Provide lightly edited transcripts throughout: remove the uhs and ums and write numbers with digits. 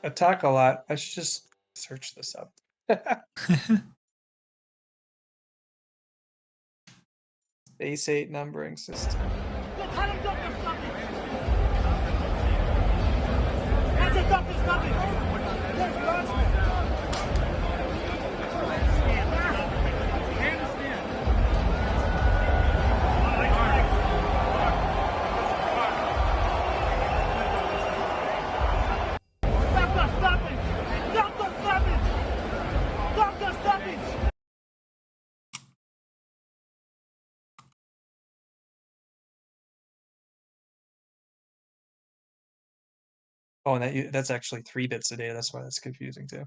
I talk a lot. I should just search this up. Base 8 numbering system. Oh, and that's actually 3 bits a day. That's why that's confusing too.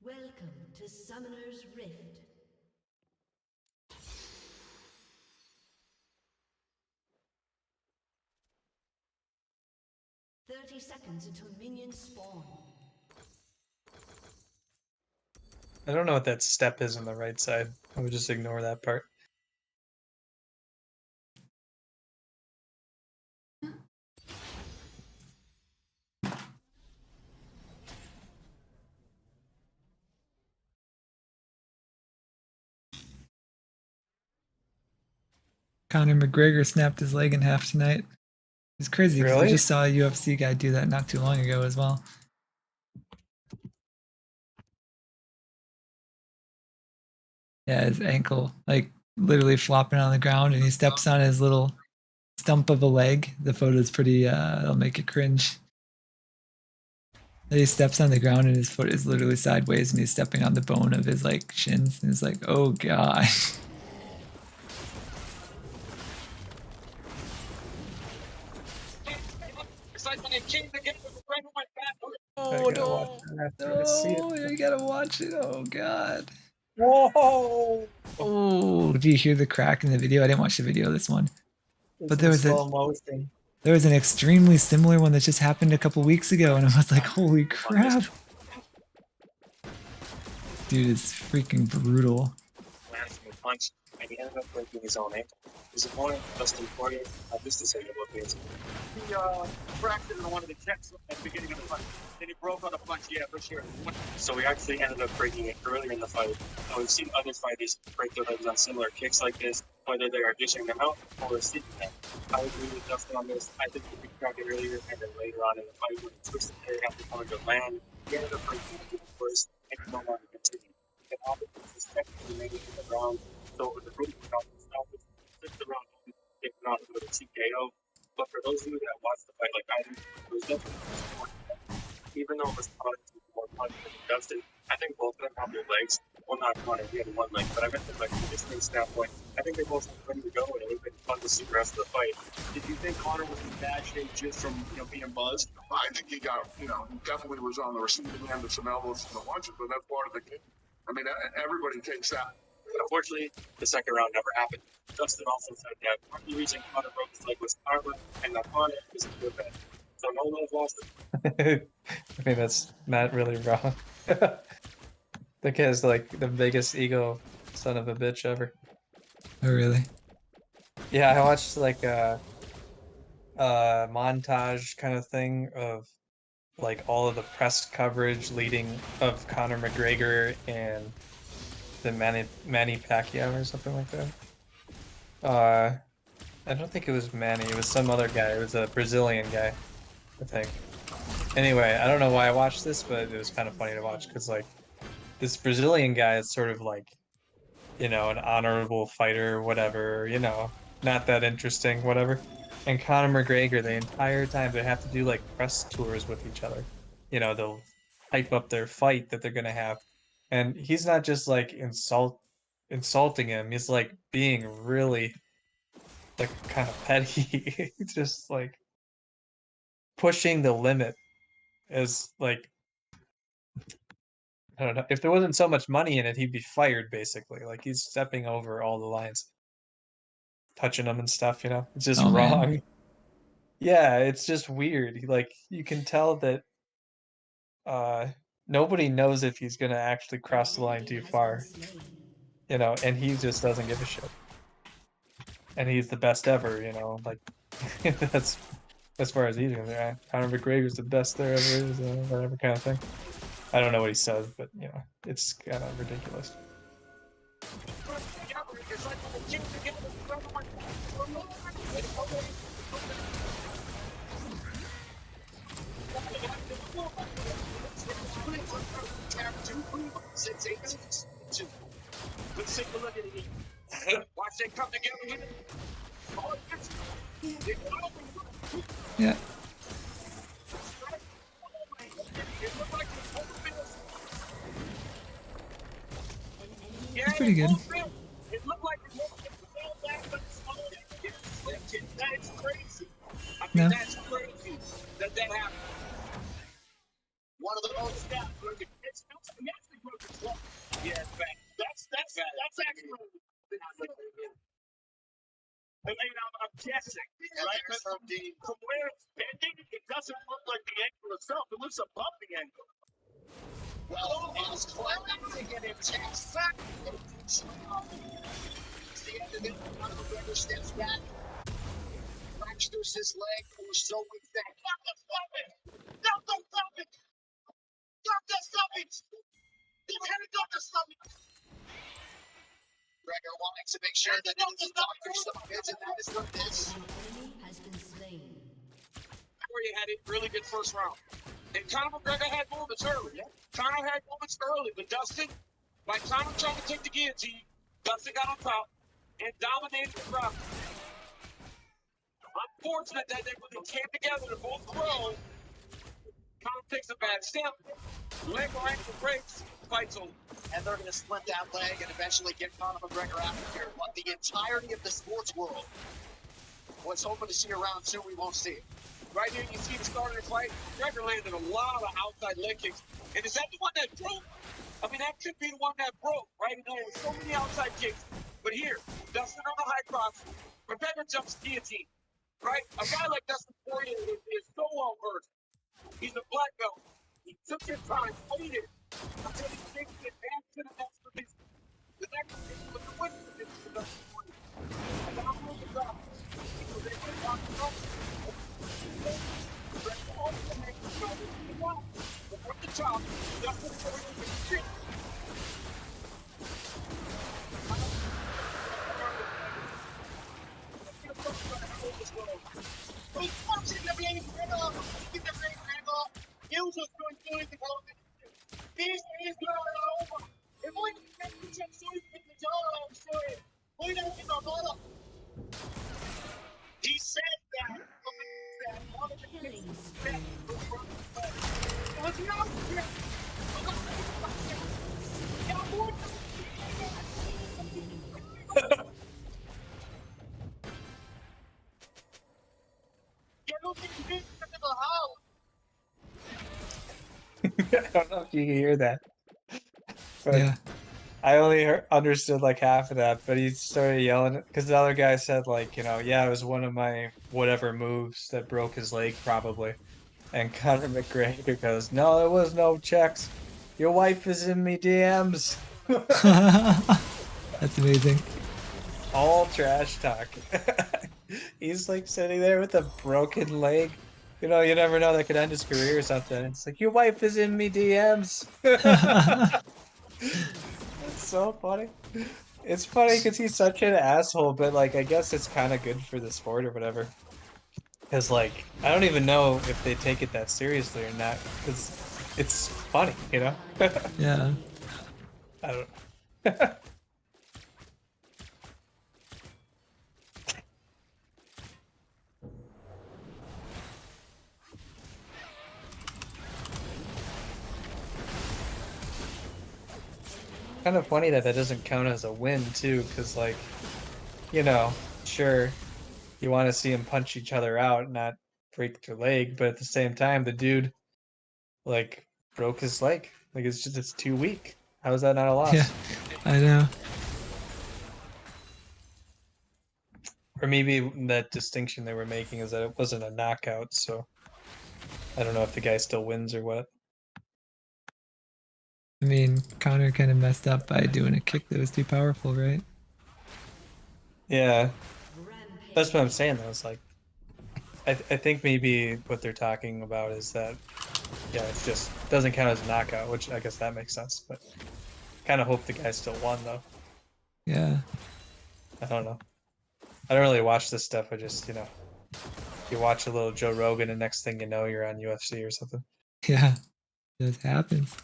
Welcome to Summoner's Rift. Seconds until minions spawn. I don't know what that step is on the right side. I would just ignore that part. Conor McGregor snapped his leg in half tonight. It's crazy because we Really? just saw a UFC guy do that not too long ago as well. Yeah, his ankle, like literally flopping on the ground, and he steps on his little stump of a leg. The photo's pretty, it'll make you cringe. He steps on the ground and his foot is literally sideways and he's stepping on the bone of his like shins and it's like, oh god. Oh no! No, you gotta watch it. Oh god. Whoa! Oh, do you hear the crack in the video? I didn't watch the video of this one. But there was slow motion. There was an extremely similar one that just happened a couple weeks ago, and I was like, holy crap. Dude, it's freaking brutal. Punch, and he ended up breaking his own ankle. His opponent, Dustin Poirier, this to say about this. He fractured in one of the checks at the beginning of the fight. Then he broke on a punch, yeah, for sure. So we actually ended up breaking it earlier in the fight. We've seen other fighters break their legs on similar kicks like this, whether they are dishing them out or receiving them. I agree with Dustin on this. I think we could crack it earlier, and then later on in the fight, when he twisted the hair after coming to land, he ended up breaking it first, and he no longer continued. And obviously, this technically made it to the ground. So with the roof without the stop, it's the round, if not with a TKO. But for those of you that watched the fight like I did, it was definitely more. Even though it was Connor to more punch than Dustin, I think both of them have their legs. Well, not Connor, he had one leg, but I meant from like a distance standpoint, I think they both have ready to go, and it would have been fun to see the rest of the fight. Did you think Connor was in bad shape just from being buzzed? I think he got he definitely was on the receiving end of some elbows and the lunges, but that's part of the game. I mean, everybody takes that. Unfortunately, the second round never happened. Dustin also said that part of the reason Connor broke his leg was karma, and that Connor is a good bet. So no love lost. I think that's not really wrong. The kid's like the biggest ego son of a bitch ever. Oh, really? Yeah, I watched like a montage kind of thing of like all of the press coverage leading of Conor McGregor and the Manny Pacquiao or something like that. I don't think it was Manny, it was some other guy. It was a Brazilian guy, I think. Anyway, I don't know why I watched this, but it was kind of funny to watch because like this Brazilian guy is sort of like you know, an honorable fighter, whatever, you know, not that interesting, whatever. And Conor McGregor, the entire time they have to do like press tours with each other. You know, they'll hype up their fight that they're gonna have. And he's not just like insulting him, he's like being really like kind of petty. Just like pushing the limit as like I don't know. If there wasn't so much money in it, he'd be fired basically. Like he's stepping over all the lines, touching them and stuff, you know? It's just Oh man. wrong. Yeah, it's just weird. Like you can tell that uh nobody knows if he's gonna actually An cross the line enemy too has been far, slain. you know, and he just doesn't give a shit. And he's the best ever, you know, like that's as far as he's concerned. Conor McGregor's the best there ever is, whatever kind of thing. I don't know what he says, but you know, it's kind of ridiculous. It's like when the team together, since 1862. Let's take a look at it. Watch they come together here. All Yeah. An enemy It's pretty good. It looked like it was back, but it's all that's crazy. I mean, No. that's crazy that happened. One of the most steps. It's he actually broke his leg. Yeah, it's bad. That's actually. I mean, I'm guessing, right? But from where it's bending, it doesn't look like the ankle itself. It looks above the ankle. Well, it was climbing to get it checked. It's the end of it. Conor McGregor steps back, fractures his leg, and was so weak that. Stop it! Stop it! Stop it! He's headed up the stomach. Gregor wanting to make sure that it is the doctor's stomach, and that is what it is. an enemy has been slain. Corey had a really good first round. And Conor McGregor had moments early. Conor had moments early, but Dustin, by Conor trying to take the guillotine, Dustin got on top and dominated the round. Unfortunate that when they came together to both grow, Conor takes a bad step, leg or ankle breaks, fight's over. And they're going to split that leg and eventually get Conor McGregor out of here. What the entirety of the sports world was hoping to see around two, we won't see it. Right here, you see the start of the fight. McGregor landed a lot of outside leg kicks. And is that the one that broke? I mean, that could be the one that broke, right? And there were so many outside kicks. But here, Dustin on the high cross. McGregor jumps guillotine, right? A guy like Dustin Poirier is so well versed. He's a black belt. He took his time, waited until he takes it back to the next position. The next position was the winning position for Dustin Poirier. And now we're the top. He was able to knock him out. From the top, Dustin Poirier was shit. He's punching the blade head off. He's the blade head off. Hills was doing the whole thing. This is not over. If we can get the chip suit with the jaw, I'm sorry. We don't give a bottle. He said that. Killing spree. What's wrong with you? I don't know if you can hear that. But Yeah. I only understood like half of that, but he started yelling because the other guy said like, you know, yeah, it was one of my whatever moves that broke his leg probably. And Conor McGregor goes, no, there was no checks. Your wife is in me DMs. That's amazing. All trash talk. He's like sitting there with a broken leg. You know, you never know, that could end his career or something. It's like, your wife is in me DMs. It's so funny. It's funny because he's such an asshole, but like, I guess it's kind of good for the sport or whatever. Because like, I don't even know if they take it that seriously or not. Because it's funny, you know? Yeah. I don't. kind of funny that that doesn't count as a win too, because like, you know, sure, you want to see them punch each other out, not break their leg, but at the same time, the dude like broke his leg. Like it's too weak. How is that not a Yeah, loss? I know. Or maybe that distinction they were making is that it wasn't a knockout, so I don't know if the guy still wins or what. I mean, Connor kind of messed up by doing a kick that was too powerful, right? Yeah, Rampage. that's what I'm saying though. It's like I think maybe what they're talking about is that yeah, it just doesn't count as a knockout, which I guess that makes sense. But kind of hope the guy still won though. Yeah. I don't know. I don't really watch this stuff. I just you watch a little Joe Rogan, and next thing you know, you're on UFC or something. Yeah. It just happens.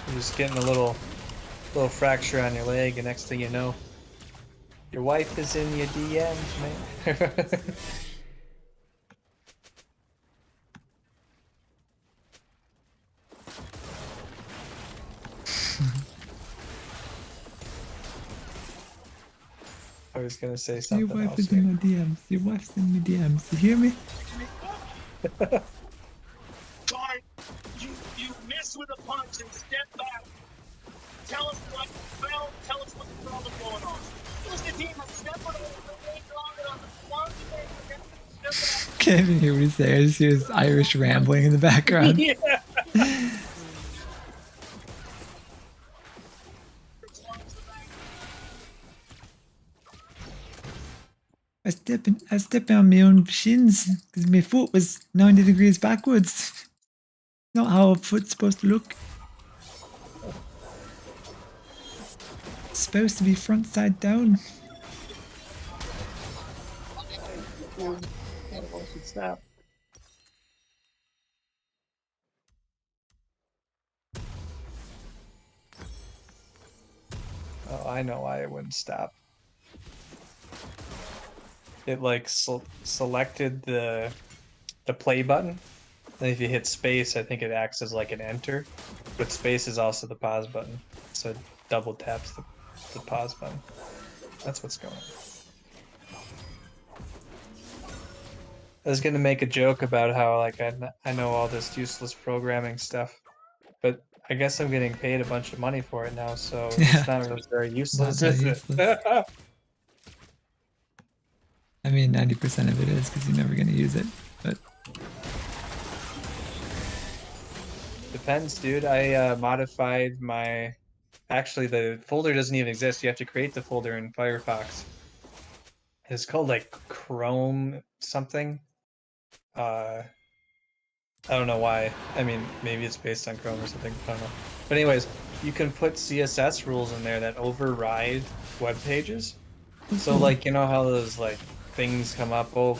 You're just getting a little fracture on your leg, and next thing you know, your wife is in your DMs, man. I was gonna say Your something wife else is here. in my DMs. Your wife's in my DMs. You hear me? Connor, you miss with a punch and step back. Tell us what fell. Tell us what the problem going on. It was the team of stepping over the way on the one thing. Can't even hear what he's saying. I just hear his Irish rambling in the background. Yeah. I stepped on my own shins because my foot was 90 degrees backwards. Not how a foot's supposed to look. It's supposed to be front side down. Stop. Oh, I know why it wouldn't stop. It like selected the play button. And if you hit space, I think it acts as like an enter. But space is also the pause button. So it double taps the pause button. That's what's going on. I was gonna make a joke about how like I know all this useless programming stuff, but I guess I'm getting paid a bunch of money for it now, so Yeah. it's not really very useless, Not that is useless. it? I mean, 90% of it is because you're never going to use it. But Depends, dude. I modified my. Actually, the folder doesn't even exist. You have to create the folder in Firefox. It's called like Chrome something. I don't know why. I mean, maybe it's based on Chrome or something. I don't know. But anyways, you can put CSS rules in there that override web pages. So like, you know how those like things come up, oh,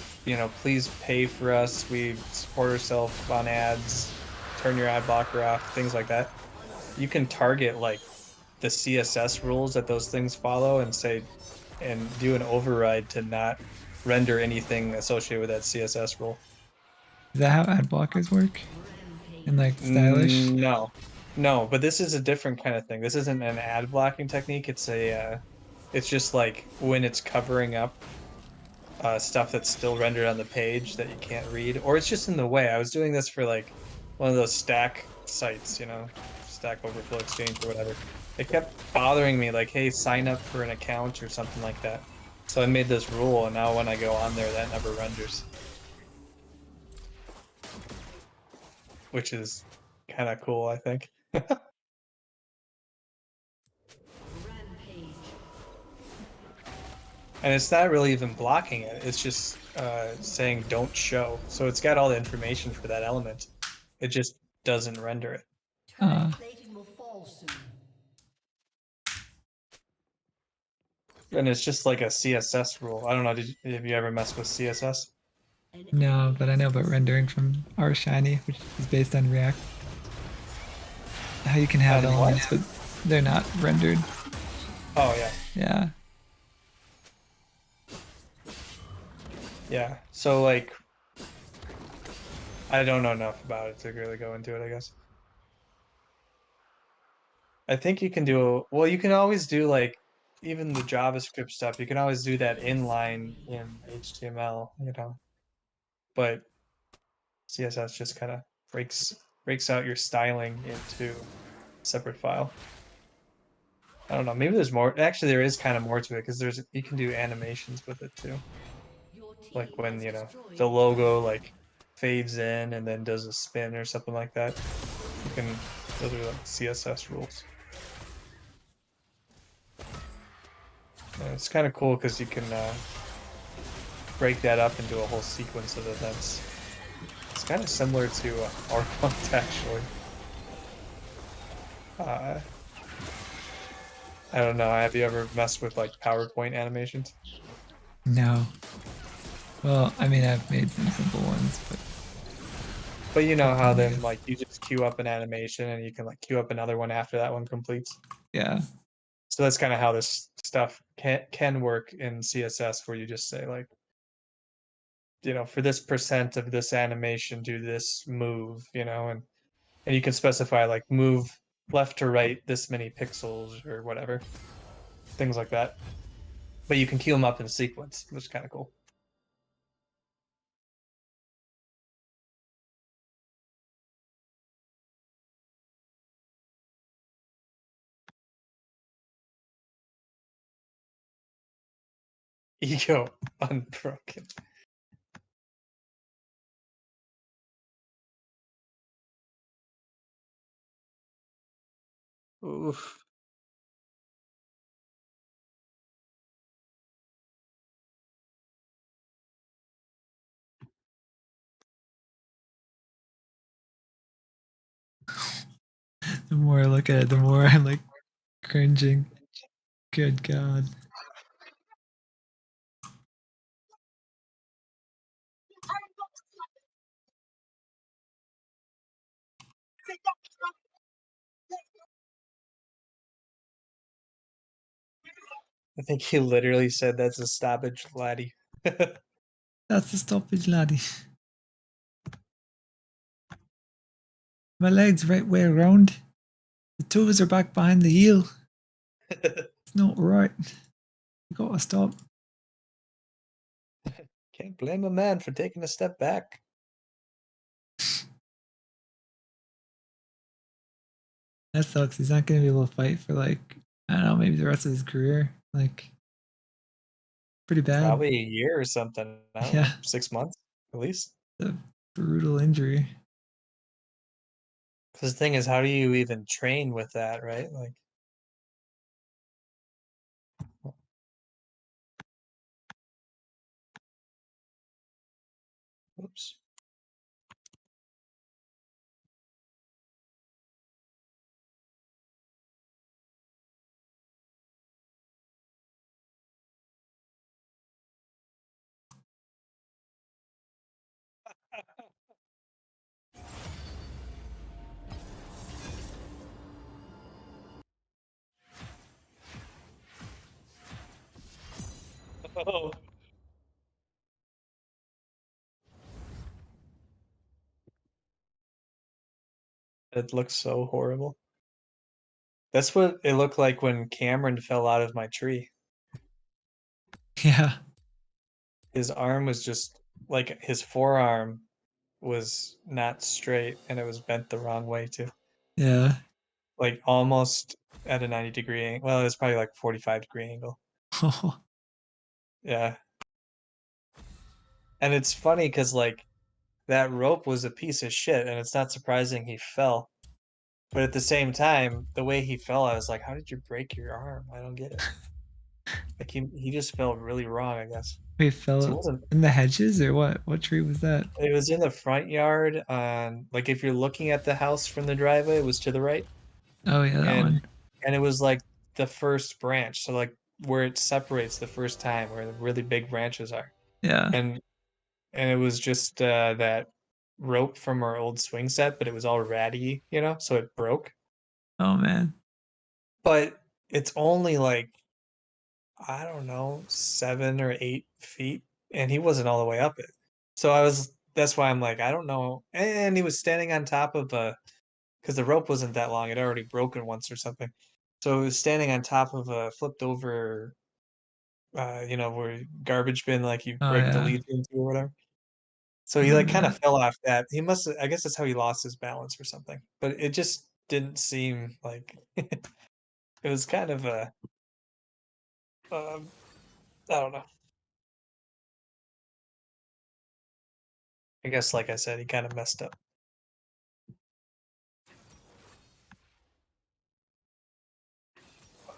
please pay for us, we support ourselves on ads, turn your ad blocker off, things like that. You can target like the CSS rules that those things follow and say and do an override to not render anything associated with that CSS rule. is that how ad blockers work? And like stylish? No. No, but this is a different kind of thing. This isn't an ad blocking technique. It's just like when it's covering up stuff that's still rendered on the page that you can't read, or it's just in the way. I was doing this for like one of those stack sites, Stack Overflow Exchange or whatever. It kept bothering me, like, hey, sign up for an account or something like that. So I made this rule, and now when I go on there, that never renders, which is kind of cool, I think. Rampage. And it's not really even blocking it. It's just saying don't show. So it's got all the information for that element. It just doesn't render it. Turret plating will fall soon. And it's just like a CSS rule. I don't know. Have you ever messed with CSS? An No, but I know about rendering from R Shiny, which is based on React. How you can have And what? elements, but they're not rendered. Oh yeah, Yeah. yeah. So like, I don't know enough about it to really go into it, I guess. I think you can do, well, you can always do like even the JavaScript stuff, you can always do that inline in HTML, you know. But CSS just kind of breaks out your styling into a separate file. I don't know, maybe there's more. Actually, there is kind of more to it because there's you can do animations with it too. Your team Like when, has you know, destroyed the a logo turret. like fades in and then does a spin or something like that. You can, those are like CSS rules. It's kind of cool because you can break that up into a whole sequence of events. It's kind of similar to Arclight, actually. Uh, I don't know. Have you ever messed with like PowerPoint animations? No. Well, I mean, I've made some simple ones, but But you know how I then guess. like you just queue up an animation and you can like queue up another one after that one completes. Yeah. So that's kind of how this stuff can work in CSS, where you just say like, you know, for this percent of this animation, do this move, you know, and you can specify like move left to right this many pixels or whatever, things like that. But you can queue them up in sequence, which is kind of cool. Ego unbroken. Oof. The more I look at it, the more I'm like cringing. Good God. I think he literally said that's a stoppage, laddie. That's the stoppage, laddie. My legs right way around. The toes are back behind the heel. It's not right. You gotta stop. Can't blame a man for taking a step back. That sucks. He's not gonna be able to fight for like, I don't know, maybe the rest of his career. Like, pretty bad. Probably a year or something. I don't Yeah, know, 6 months at least. a brutal injury. Because the thing is, how do you even train with that, right? Like, oops. Oh, it looks so horrible. That's what it looked like when Cameron fell out of my tree. Yeah, His arm was just like his forearm was not straight and it was bent the wrong way too. yeah. Like almost at a 90-degree angle. Well, it was probably like 45-degree angle. Yeah. And it's funny because like that rope was a piece of shit and it's not surprising he fell. But at the same time, the way he fell, I was like, how did you break your arm? I don't get it. Like he just fell really wrong, I guess. We So it fell wasn't, in the hedges or what? What tree was that? it was in the front yard on, like, if you're looking at the house from the driveway, it was to the right. Oh yeah, that And one. and it was like the first branch, so like where it separates the first time, where the really big branches are. Yeah. And it was just that rope from our old swing set, but it was all ratty, you know, so it broke. Oh man. But it's only like, I don't know, 7 or 8 feet, and he wasn't all the way up it. So I was that's why I'm like, I don't know. And he was standing on top of a, because the rope wasn't that long; it had already broken once or something. So he was standing on top of a flipped over, where garbage bin, like you Oh break the yeah. leaf into or whatever. So I he like remember kind of that. fell off that. He must. I guess that's how he lost his balance or something. But it just didn't seem like it was kind of a. I don't know. I guess, like I said, he kind of messed up.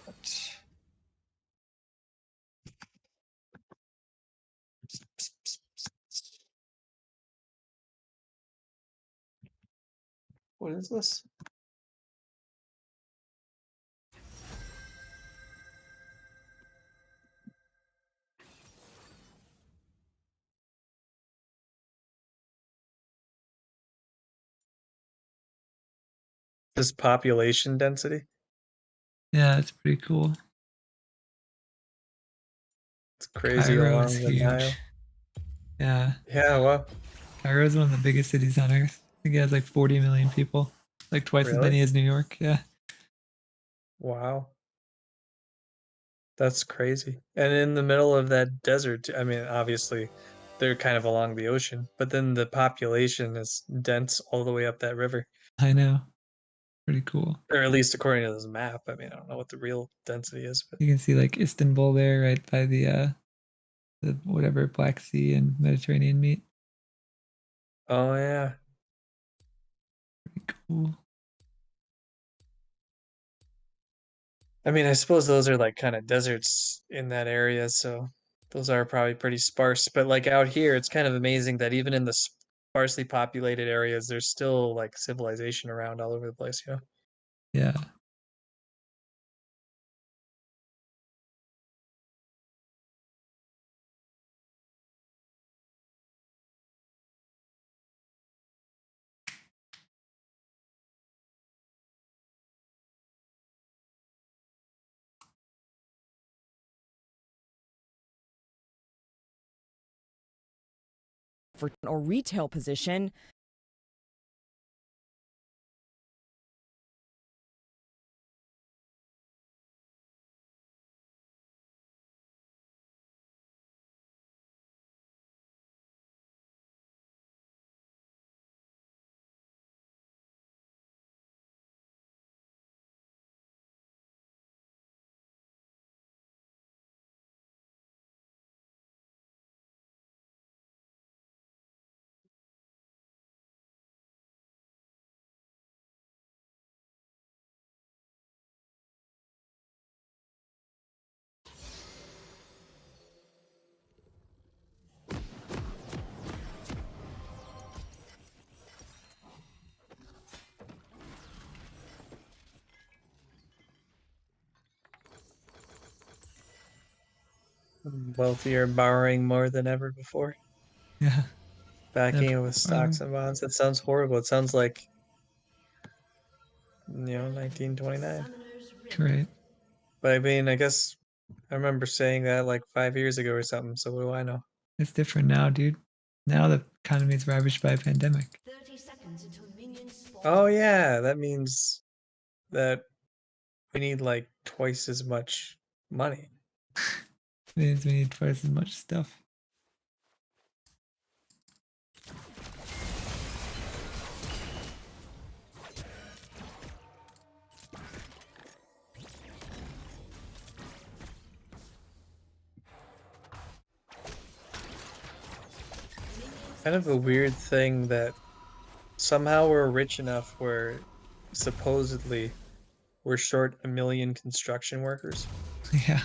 But- What is this? This population density? Yeah, it's pretty cool. It's crazy Cairo is along the huge. Nile. Yeah, Yeah, well, Cairo is one of the biggest cities on earth. I think it has like 40 million people, like twice as really? many as New York. Yeah, Wow. That's crazy. And in the middle of that desert, I mean, obviously they're kind of along the ocean, but then the population is dense all the way up that river. I know. Pretty cool. Or at least according to this map. I mean, I don't know what the real density is, but You can see like Istanbul there, right by the whatever Black Sea and Mediterranean meet. oh yeah. Pretty cool. I mean, I suppose those are like kind of deserts in that area, so those are probably pretty sparse. But like out here, it's kind of amazing that even in the sparsely populated areas, there's still like civilization around all over the place, you know? Yeah. For or retail position. Wealthy are borrowing more than ever before, Yeah. backing it with stocks Borrowing. and bonds. It sounds horrible. It sounds like, 1929. Right. But I mean, I guess I remember saying that like 5 years ago or something. So what do I know? It's different now, dude. Now the economy is ravaged by a pandemic. 30 seconds until minions spawn. Oh yeah, that means that we need like twice as much money. Means we need twice as much stuff. Kind of a weird thing that somehow we're rich enough where supposedly we're short 1 million construction workers. Yeah.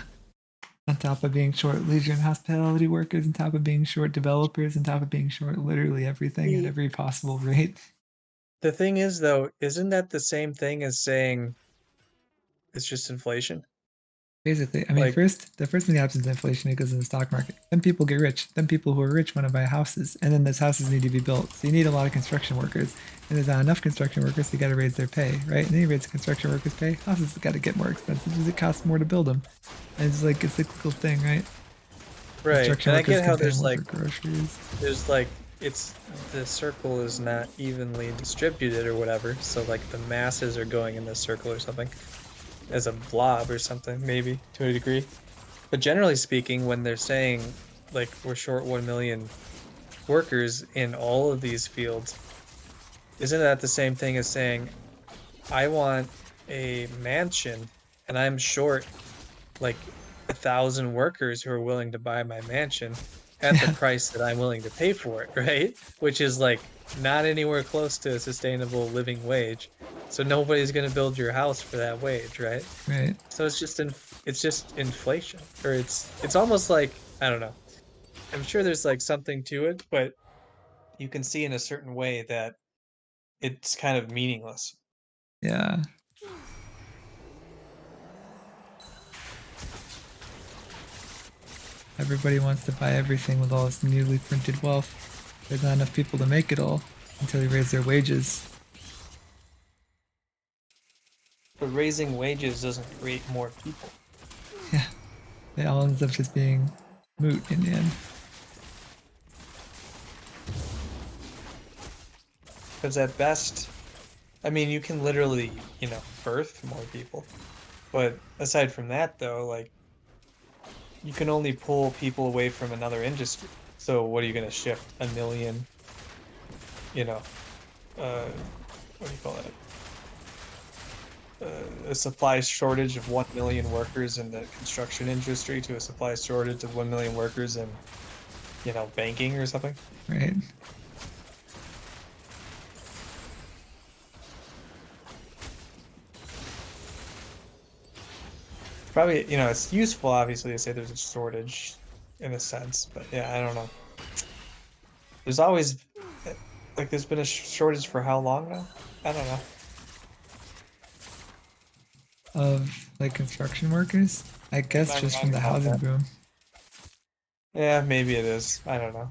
On top of being short leisure and hospitality workers, on top of being short developers, on top of being short literally everything at The every possible rate. the thing is though, isn't that the same thing as saying it's just inflation? Basically, I mean, Like, the first thing that happens is inflation. It goes in the stock market. Then people get rich. Then people who are rich want to buy houses, and then those houses need to be built. So you need a lot of construction workers, and there's not enough construction workers. So you got to raise their pay, right? And then you raise the construction workers' pay. Houses got to get more expensive because it costs more to build them. And it's like a cyclical thing, right? right. Construction And I workers get how can pay more for groceries. there's like it's the circle is not evenly distributed or whatever. So like the masses are going in this circle or something as a blob or something, maybe to a degree. But generally speaking, when they're saying like we're short 1 million workers in all of these fields, isn't that the same thing as saying I want a mansion and I'm short like 1,000 workers who are willing to buy my mansion at the Yeah. price that I'm willing to pay for it, right? Which is like not anywhere close to a sustainable living wage. So nobody's going to build your house for that wage, right? Right. So it's just inflation, or it's almost like I don't know. I'm sure there's like something to it, but you can see in a certain way that it's kind of meaningless. Yeah. Everybody wants to buy everything with all this newly printed wealth. There's not enough people to make it all until they raise their wages. But raising wages doesn't create more people. Yeah. It all ends up just being moot in the end. Because at best, I mean, you can literally, birth more people. But aside from that, though, like, you can only pull people away from another industry. So what are you going to shift 1 million, you know, what do you call it? A supply shortage of 1 million workers in the construction industry to a supply shortage of 1 million workers in, banking or something. Right. Probably, it's useful, obviously, to say there's a shortage in a sense, but yeah, I don't know. There's always, like, there's been a shortage for how long now? I don't know. Of like construction workers? I guess Not just wrong from the about housing that. boom. Yeah, maybe it is. I don't know.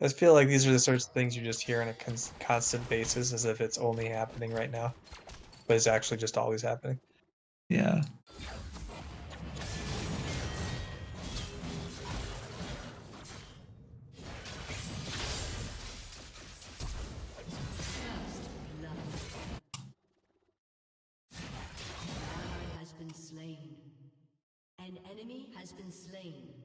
I just feel like these are the sorts of things you just hear on a constant basis as if it's only happening right now, but it's actually just always happening. Yeah. Ally has been slain. An enemy has been slain.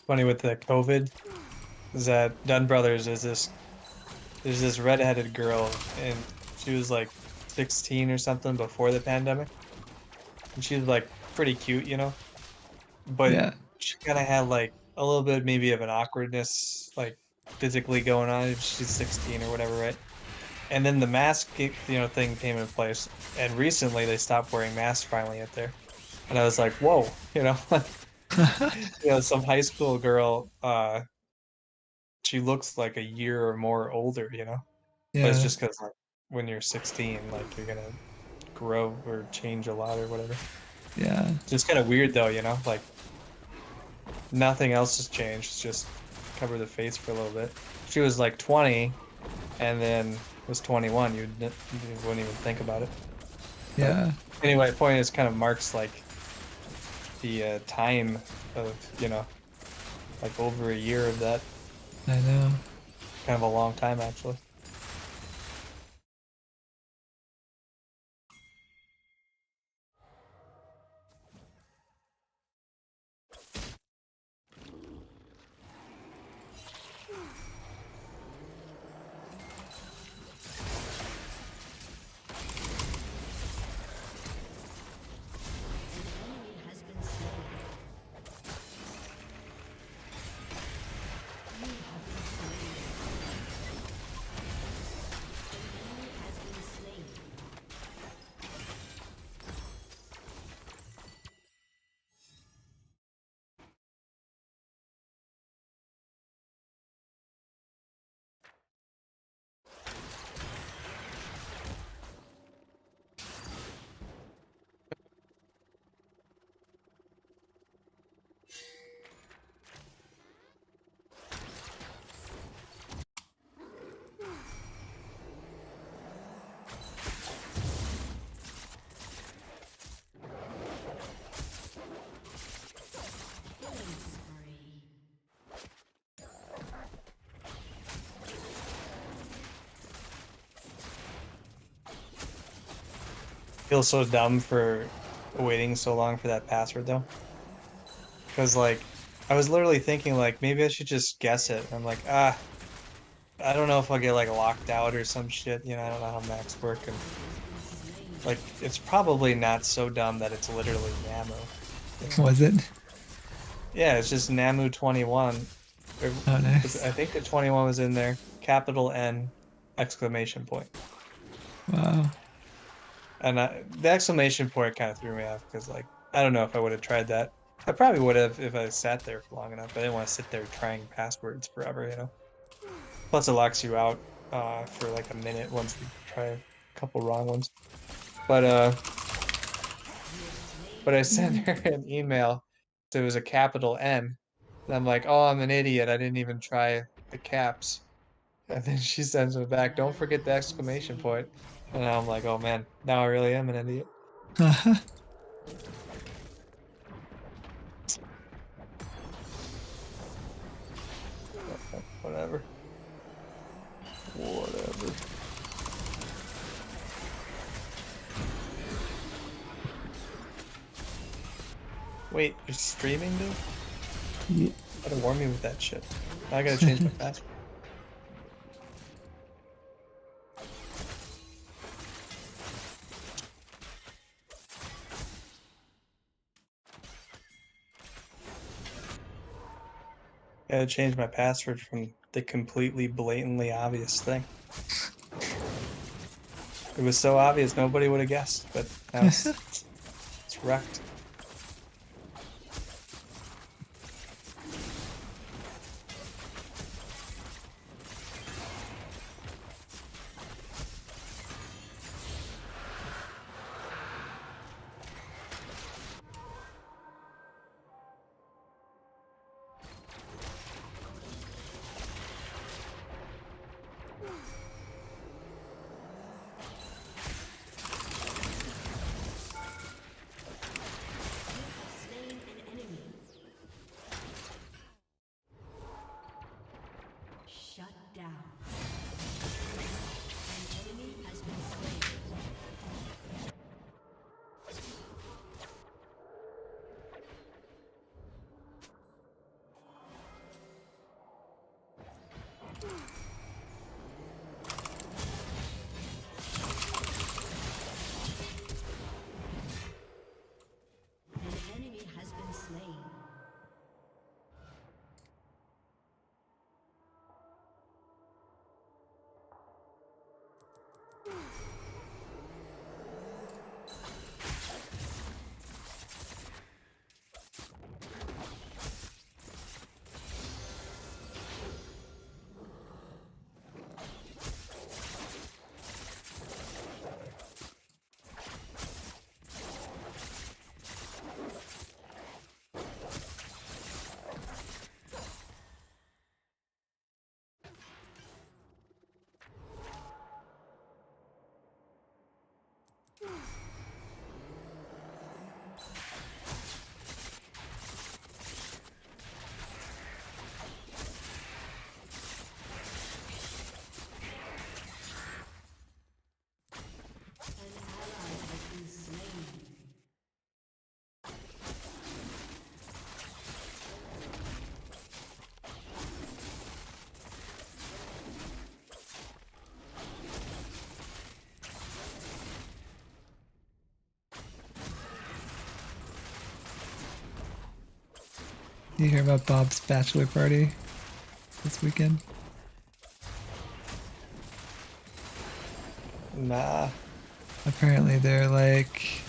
Funny with the COVID is that Dunn Brothers there's this redheaded girl and she was like 16 or something before the pandemic. And she was like pretty cute, but Yeah. she kind of had like a little bit maybe of an awkwardness like physically going on if she's 16 or whatever, right? And then the mask thing came in place, and recently they stopped wearing masks finally out there. And I was like, whoa, some high school girl, she looks like a year or more older, but it's Yeah. just because like when you're 16, like you're gonna grow or change a lot or whatever. Yeah. It's just kind of weird though, like nothing else has changed. It's just cover the face for a little bit. She was like 20 and then was 21. You wouldn't even think about it. Yeah. Anyway, point is kind of marks like the time of, like over a year of that. I know. Kind of a long time actually. Enemy has been slain. You have been slain. feel so dumb for waiting so long for that password though. Because like I was literally thinking like maybe I should just guess it. I'm like, I don't know if I'll get like locked out or some shit, you know, I don't know how Macs work and like it's probably not so dumb that it's literally Namu. You know? Was it? Yeah, it's just Namu 21. Oh, nice. I think the 21 was in there. Capital N exclamation point. Wow. And the exclamation point kind of threw me off because, like, I don't know if I would have tried that. I probably would have if I sat there for long enough. I didn't want to sit there trying passwords forever, you know. Plus, it locks you out for like a minute once you try a couple wrong ones. But I sent her an email. So it was a capital N. And I'm like, oh, I'm an idiot. I didn't even try the caps. And then she sends me back, don't forget the exclamation point. And I'm like, oh man, now I really am an idiot. Whatever. Whatever. Wait, you're streaming, dude? Yeah. Gotta warn me with that shit. I gotta change my password. Gotta change my password from the completely blatantly obvious thing. It was so obvious nobody would have guessed, but now it's wrecked. Slain an enemy. Shut down. An enemy has been slain. An enemy has been slain. An ally has been slain. You hear about Bob's bachelor party this weekend? Nah. Apparently they're like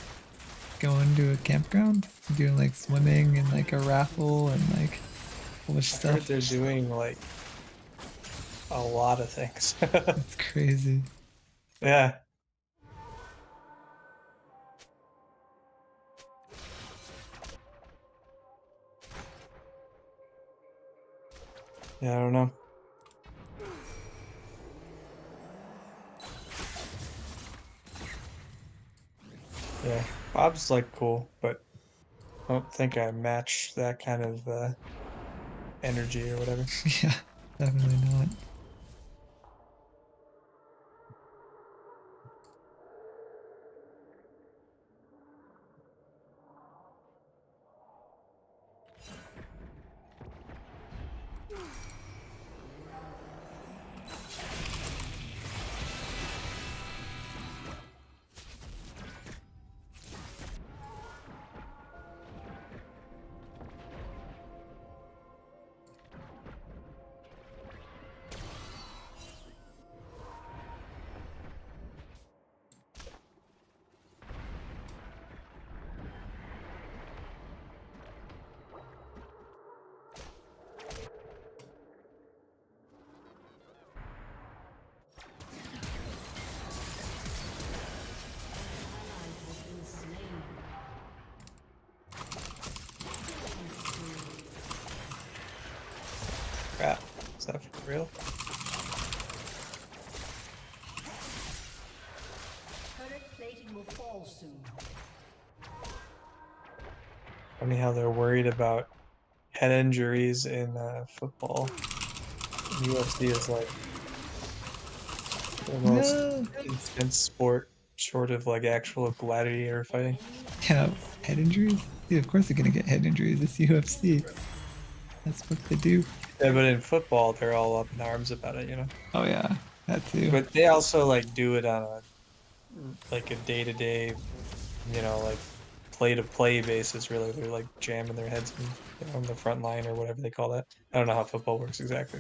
going to a campground, doing like swimming and like a raffle and like a whole bunch of I heard stuff. they're doing like a lot of things. It's crazy. Yeah. Yeah, I don't know. Yeah, Bob's like cool, but I don't think I match that kind of energy or whatever. Yeah, definitely not. Real? Turret plating will fall soon. Funny how they're worried about head injuries in football. UFC is like the most No. intense sport, short of like actual gladiator fighting. Yeah, head injuries. Dude, of course they're gonna get head injuries. It's UFC. That's what they do. Yeah, but in football, they're all up in arms about it, you know. Oh yeah, that too. But they also like do it on a like a day to day, you know, like play to play basis. Really, they're like jamming their heads on the front line or whatever they call that. I don't know how football works exactly.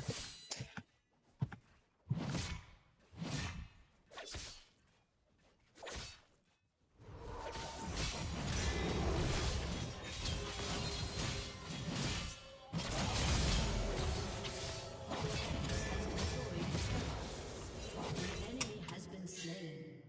An enemy has been slain.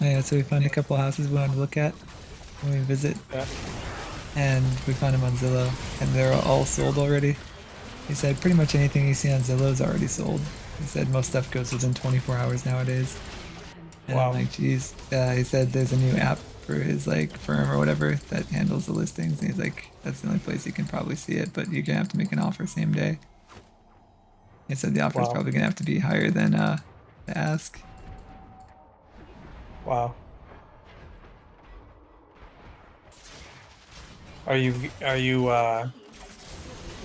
Oh, yeah, so we found a couple houses we wanted to look at when we visit, Yeah. and we found them on Zillow, and they're all sold already. He said pretty much anything you see on Zillow is already sold. He said most stuff goes within 24 hours nowadays. And Wow. I'm like, geez. He said there's a new app for his like firm or whatever that handles the listings. And he's like, that's the only place you can probably see it, but you're gonna have to make an offer same day. He said the offer is Wow. probably gonna have to be higher than the ask. Wow. Are you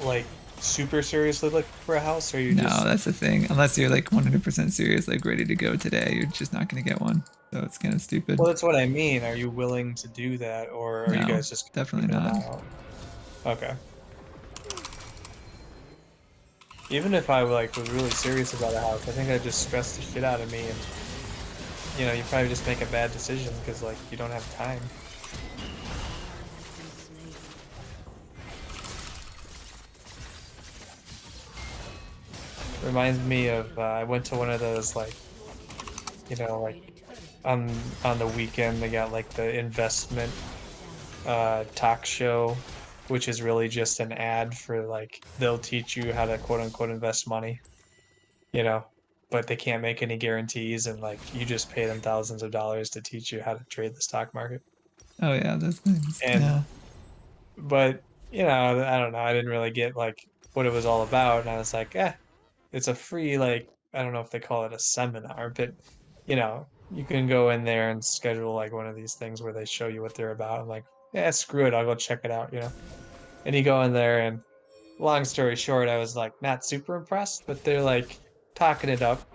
like super seriously looking for a house, or are you No, just that's the thing. Unless you're like 100% serious, like ready to go today, you're just not gonna get one. So it's kind of stupid. well, that's what I mean. Are you willing to do that, or are you No, guys just definitely keeping an not. eye out? Okay. Even if I like was really serious about a house, I think I'd just stress the shit out of me, and you know, you probably just make a bad decision because like you don't have time. Reminds me of I went to one of those like, you know, like on the weekend they got like the investment talk show, which is really just an ad for like they'll teach you how to quote unquote invest money, you know, but they can't make any guarantees, and like you just pay them thousands of dollars to teach you how to trade the stock market. Oh yeah, those things. And Yeah. but you know, I don't know, I didn't really get like what it was all about, and I was like, it's a free like I don't know if they call it a seminar, but you know, you can go in there and schedule like one of these things where they show you what they're about. I'm like, yeah, screw it, I'll go check it out, you know. And you go in there, and long story short, I was like not super impressed, but they're like talking it up.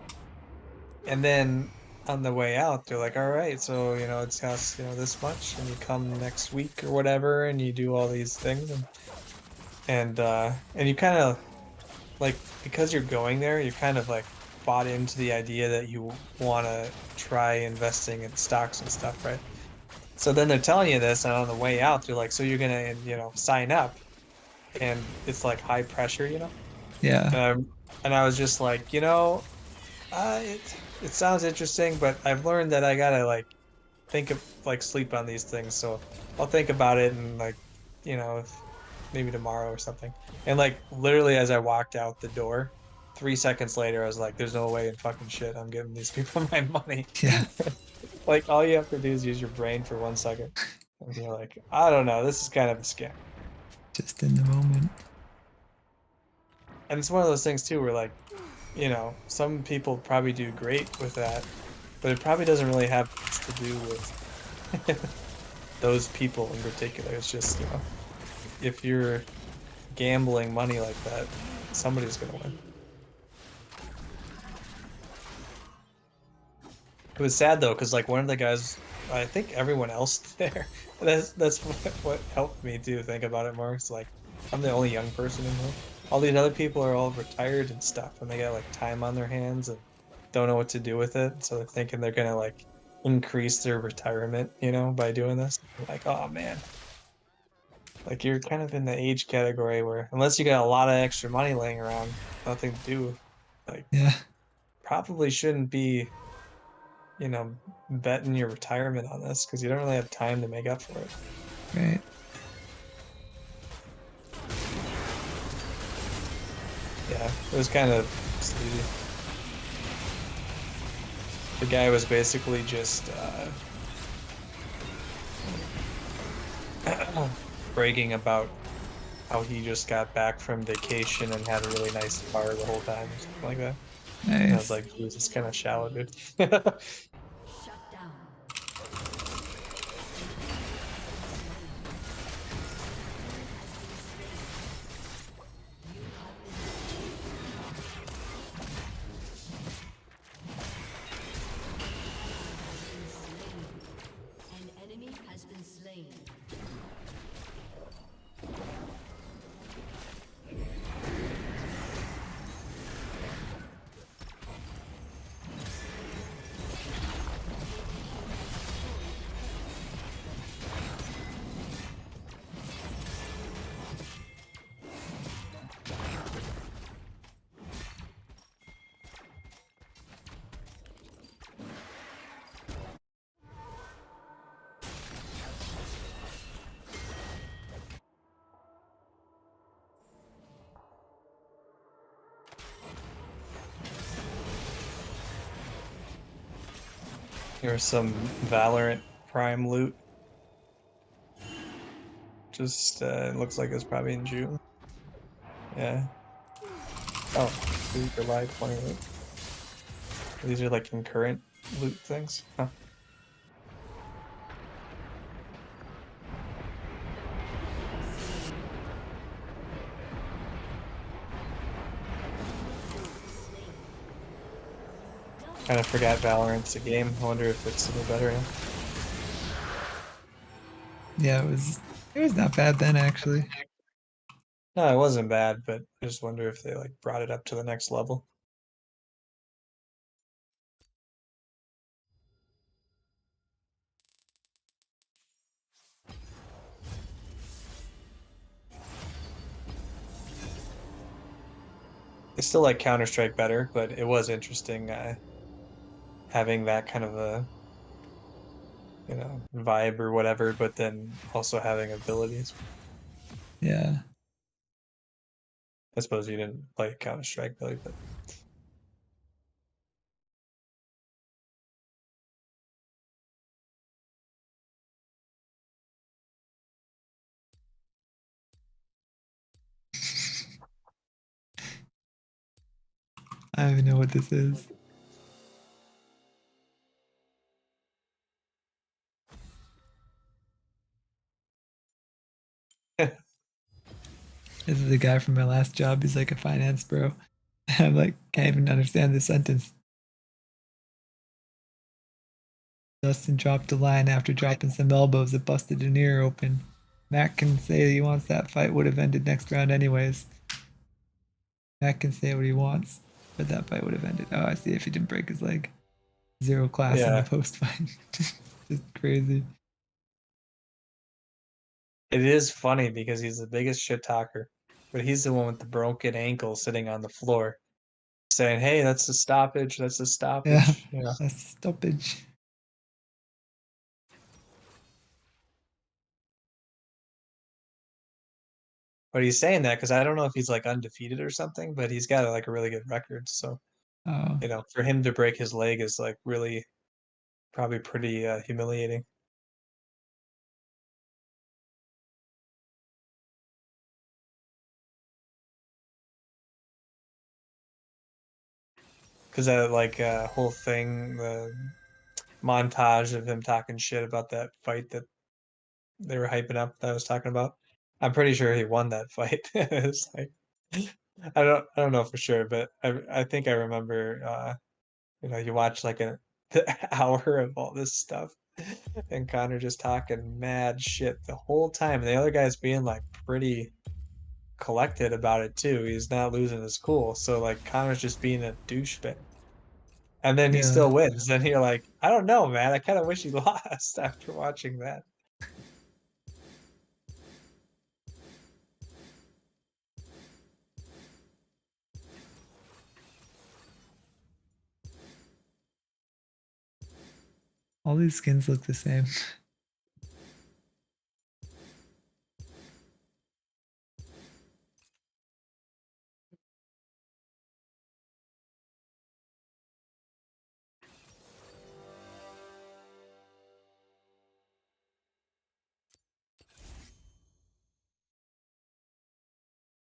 And then on the way out, they're like, all right, so you know, it's costs, you know, this much, and you come next week or whatever, and you do all these things, and you kind of like because you're going there, you're kind of like bought into the idea that you want to try investing in stocks and stuff, right? So then they're telling you this, and on the way out, they're like, so you're gonna, you know, sign up, and it's like high pressure, you know? Yeah. And I was just like, you know, it sounds interesting, but I've learned that I gotta like think of like sleep on these things, so I'll think about it and like, you know, maybe tomorrow or something. And like literally as I walked out the door, 3 seconds later, I was like, "There's no way in fucking shit I'm giving these people my money." Yeah. Like all you have to do is use your brain for 1 second, and you're like, "I don't know, this is kind of a scam." Just in the moment. And it's one of those things too, where like, some people probably do great with that, but it probably doesn't really have much to do with those people in particular. It's just, if you're gambling money like that, somebody's gonna win. It was sad though, because like one of the guys, I think everyone else there, that's what helped me too think about it more. It's like I'm the only young person in here. All these other people are all retired and stuff, and they got like time on their hands and don't know what to do with it. So they're thinking they're gonna like increase their retirement, by doing this. Like, oh man, like you're kind of in the age category where unless you got a lot of extra money laying around, nothing to do, like Yeah. probably shouldn't be betting your retirement on this because you don't really have time to make up for it. Right. Yeah, it was kind of sleazy. The guy was basically just bragging about how he just got back from vacation and had a really nice car the whole time or something like that. And I was Nice. like, Jesus, kind of shallow, dude. Shut down. An enemy has been slain. Here's some Valorant Prime loot. Just it looks like it's probably in June. Yeah. Oh, July 28th. These are like concurrent loot things. Huh. Kind of forgot Valorant's a game. I wonder if it's any better now. Yeah, it was not bad then actually. No, it wasn't bad, but I just wonder if they like brought it up to the next level. I still like Counter-Strike better, but it was interesting having that kind of a vibe or whatever, but then also having abilities. Yeah. I suppose you didn't play Counter-Strike really, but I don't even know what this is. This is the guy from my last job. He's like a finance bro. I'm like, can't even understand this sentence. Dustin dropped a line after dropping some elbows that busted an ear open. Matt can say he wants that fight would have ended next round anyways. Matt can say what he wants, but that fight would have ended. Oh, I see. If he didn't break his leg, 0 class in the yeah, post fight. Just crazy. it is funny because he's the biggest shit talker, but he's the one with the broken ankle sitting on the floor saying, "Hey, that's a stoppage. That's a Yeah, stoppage." Yeah. that's stoppage. But he's saying that because I don't know if he's like undefeated or something, but he's got like a really good record. So, Oh, for him to break his leg is like really probably pretty humiliating. Because that like whole thing, the montage of him talking shit about that fight that they were hyping up that I was talking about. I'm pretty sure he won that fight. It's like I don't know for sure, but I think I remember you watch like an hour of all this stuff and Connor just talking mad shit the whole time. And the other guy's being like pretty collected about it too. He's not losing his cool. So like Connor's just being a douchebag. And then he yeah. still wins. And you're like, I don't know, man. I kind of wish he lost after watching that. All these skins look the same.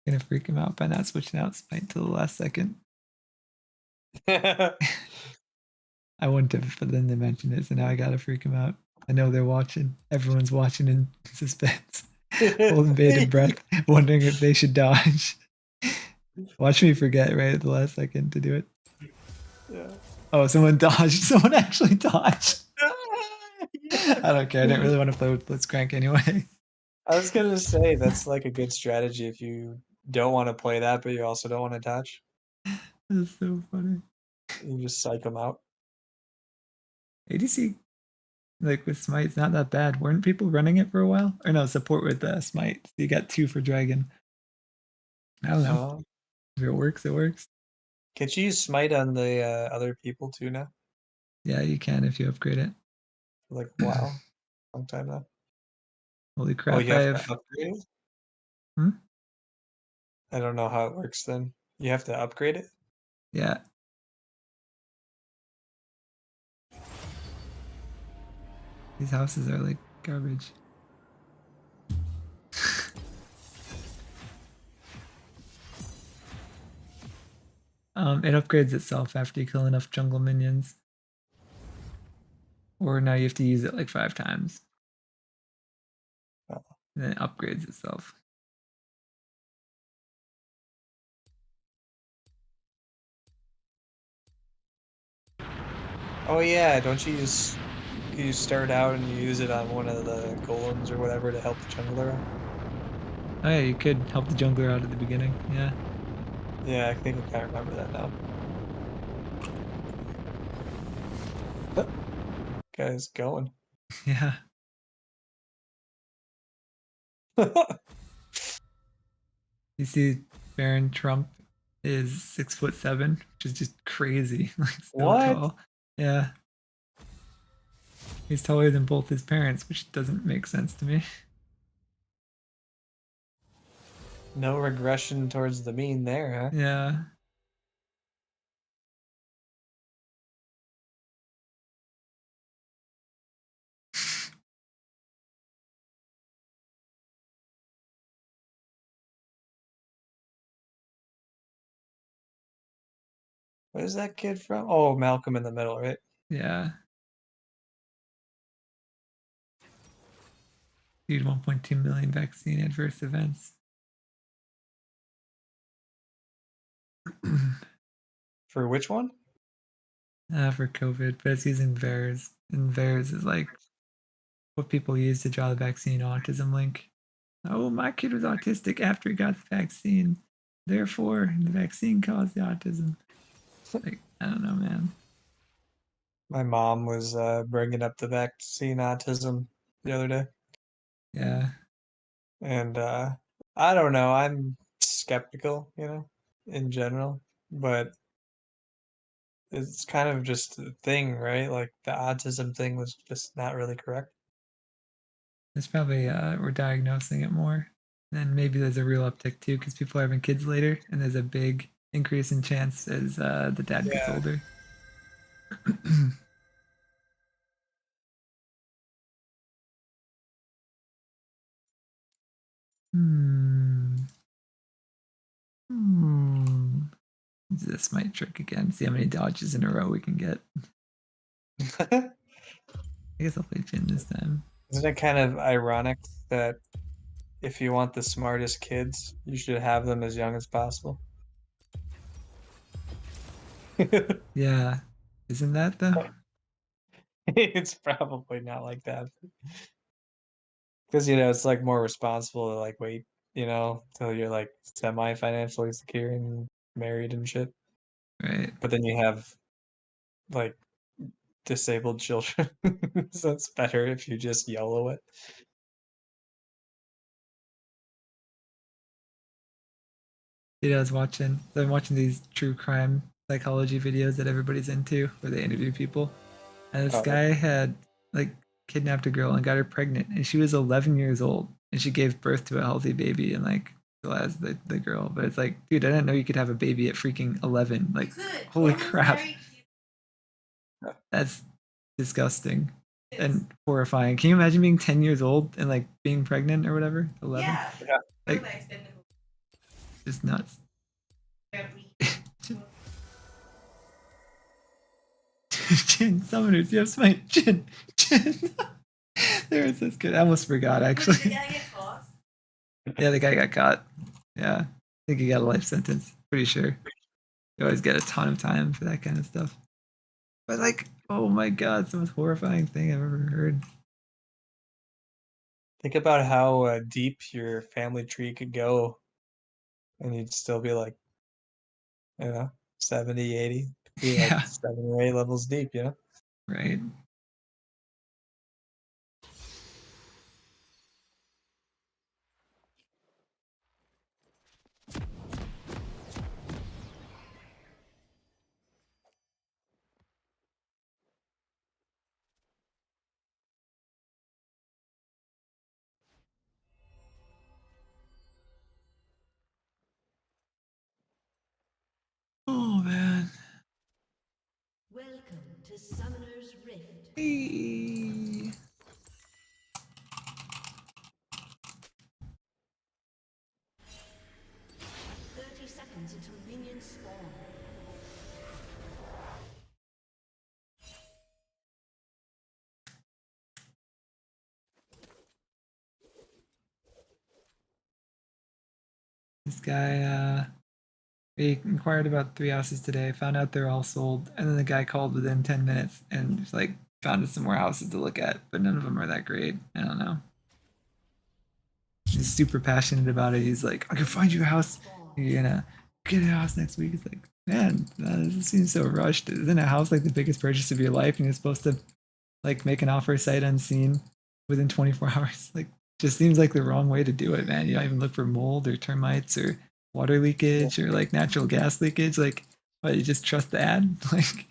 Gonna freak him out by not switching out Smite till the last second. I wouldn't have, but then they mentioned it, so now I gotta freak him out. I know they're watching. Everyone's watching in suspense, holding bated breath, wondering if they should dodge. Watch me forget right at the last second to do it. Yeah. Oh, someone dodged. Someone actually dodged. I don't care. I didn't really want to play with Blitzcrank anyway. I was gonna say that's like a good strategy if you don't want to play that, but you also don't want to touch. That's so funny. You just psych them out. ADC, like with Smite's not that bad. Weren't people running it for a while? Or no, support with Smite. So you got 2 for Dragon. I don't know. Oh, If it works, it works. can you use smite on the other people too now? Yeah, you can if you upgrade it. Like wow, long time now. Holy Oh, crap, you I have to have. upgrade it? Hmm? I don't know how it works then. You have to upgrade it? Yeah. These houses are like garbage. It upgrades itself after you kill enough jungle minions. Or now you have to use it like 5 times. Oh. And then it upgrades itself. Oh yeah, don't you start out and you use it on one of the golems or whatever to help the jungler out? Oh yeah, you could help the jungler out at the beginning. Yeah. Yeah, I think I kind of remember that now. Guy's going. Yeah. You see Baron Trump is 6'7", which is just crazy. Like so What? tall. Yeah. He's taller than both his parents, which doesn't make sense to me. No regression towards the mean there, huh? Yeah. Where's that kid from? Oh, Malcolm in the Middle, right? Yeah. Dude, 1.2 million vaccine adverse events. For which one? For COVID, but it's using VAERS. And VAERS is like what people use to draw the vaccine autism link. Oh, my kid was autistic after he got the vaccine. Therefore, the vaccine caused the autism. Like, I don't know, man. My mom was bringing up the vaccine autism the other day, Yeah. and I don't know. I'm skeptical, in general, but it's kind of just a thing, right? Like the autism thing was just not really correct. It's probably we're diagnosing it more. Then maybe there's a real uptick too because people are having kids later, and there's a big increase in chance as the dad gets Yeah. older. Hmm. Hmm. This might trick again. See how many dodges in a row we can get. I guess I'll play Jin this time. Isn't it kind of ironic that if you want the smartest kids, you should have them as young as possible? Yeah. Isn't that though? It's probably not like that. Because, you know, it's like more responsible to like wait, you know, till you're like semi-financially secure and married and shit. Right. But then you have like disabled children. So it's better if you just YOLO it. Dude, I was watching. So I'm watching these true crime psychology videos that everybody's into, where they interview people. And this Oh, guy had like kidnapped a girl and got her pregnant, and she was 11 years old, and she gave birth to a healthy baby, and like still has the girl. But it's like, dude, I didn't know you could have a baby at freaking 11. Like, holy crap, that's disgusting and horrifying. Can you imagine being 10 years old and like being pregnant or whatever? 11. yeah. Like, just nuts. Jin summoners, you have smite. Jin. There is this kid. I almost forgot actually. Yeah, the guy got caught. Yeah. I think he got a life sentence. Pretty sure. You always get a ton of time for that kind of stuff. But like, oh my god, it's the most horrifying thing I've ever heard. Think about how deep your family tree could go, and you'd still be like, you know, 70, 80, be like Yeah, 7 or 8 levels deep, you know? right. Oh man. Welcome to Summoner's Rift. Hey. 30 seconds until minions spawn. This guy he inquired about 3 houses today, found out they're all sold, and then the guy called within 10 minutes and just like found us some more houses to look at, but none of them are that great. I don't know. He's super passionate about it. He's like, I can find you a house. You're gonna get a house next week. It's like, man, this seems so rushed. Isn't a house like the biggest purchase of your life, and you're supposed to like make an offer sight unseen within 24 hours? Like, just seems like the wrong way to do it, man. You don't even look for mold or termites or water leakage or like natural gas leakage. Like, what, you just trust the ad? Like,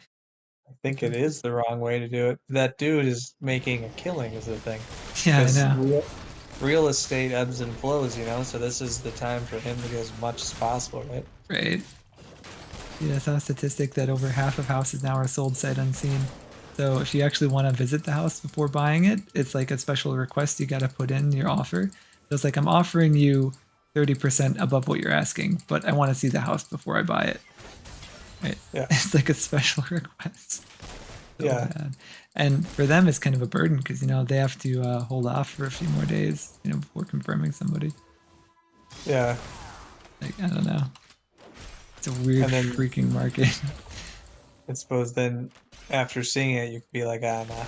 I think it is the wrong way to do it. That dude is making a killing, is the thing. yeah, I Because know. real estate ebbs and flows, you know, so this is the time for him to get as much as possible, right? Right. Yeah, I saw a statistic that over half of houses now are sold sight unseen. So if you actually want to visit the house before buying it, it's like a special request you got to put in your offer. So it's like, I'm offering you 30% above what you're asking, but I want to see the house before I buy it. Right? Yeah. It's like a special request. So Yeah. bad. And for them, it's kind of a burden because, you know, they have to hold off for a few more days, you know, before confirming somebody. Yeah. Like, I don't know. It's a weird And then freaking market. I suppose then after seeing it, you could be like, ah, nah.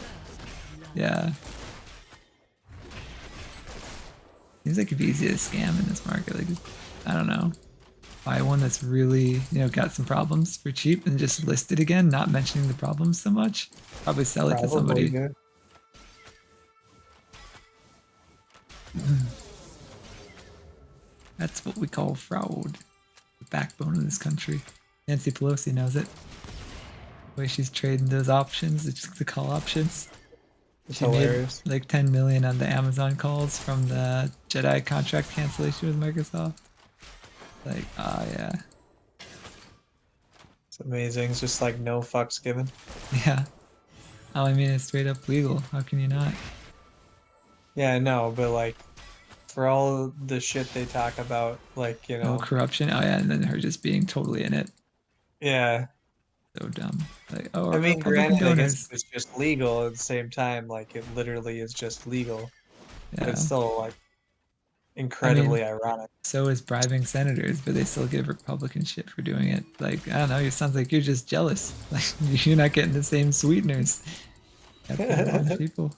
Yeah. Seems like it'd be easy to scam in this market. Like, I don't know. Buy one that's really, you know, got some problems for cheap and just list it again, not mentioning the problems so much. Probably sell it to Probably somebody. good. That's what we call fraud. The backbone of this country. Nancy Pelosi knows it. The way she's trading those options, it's just the call options. It's She made hilarious. like 10 million on the Amazon calls from the Jedi contract cancellation with Microsoft. Like, oh yeah, It's amazing. It's just like no fucks given. yeah. Oh, I mean, it's straight up legal. How can you not? Yeah, I know, but like for all the shit they talk about, like, you No know, corruption. Oh yeah, and then her just being totally in it. yeah. So dumb. Like, oh, I our mean, Republican granted, I guess donors. it's just legal at the same time, like it literally is just legal, but it's Yeah. still like I mean, incredibly ironic. so is bribing senators, but they still give Republican shit for doing it. Like, I don't know, it sounds like you're just jealous. Like, you're not getting the same sweeteners. Got the wrong people.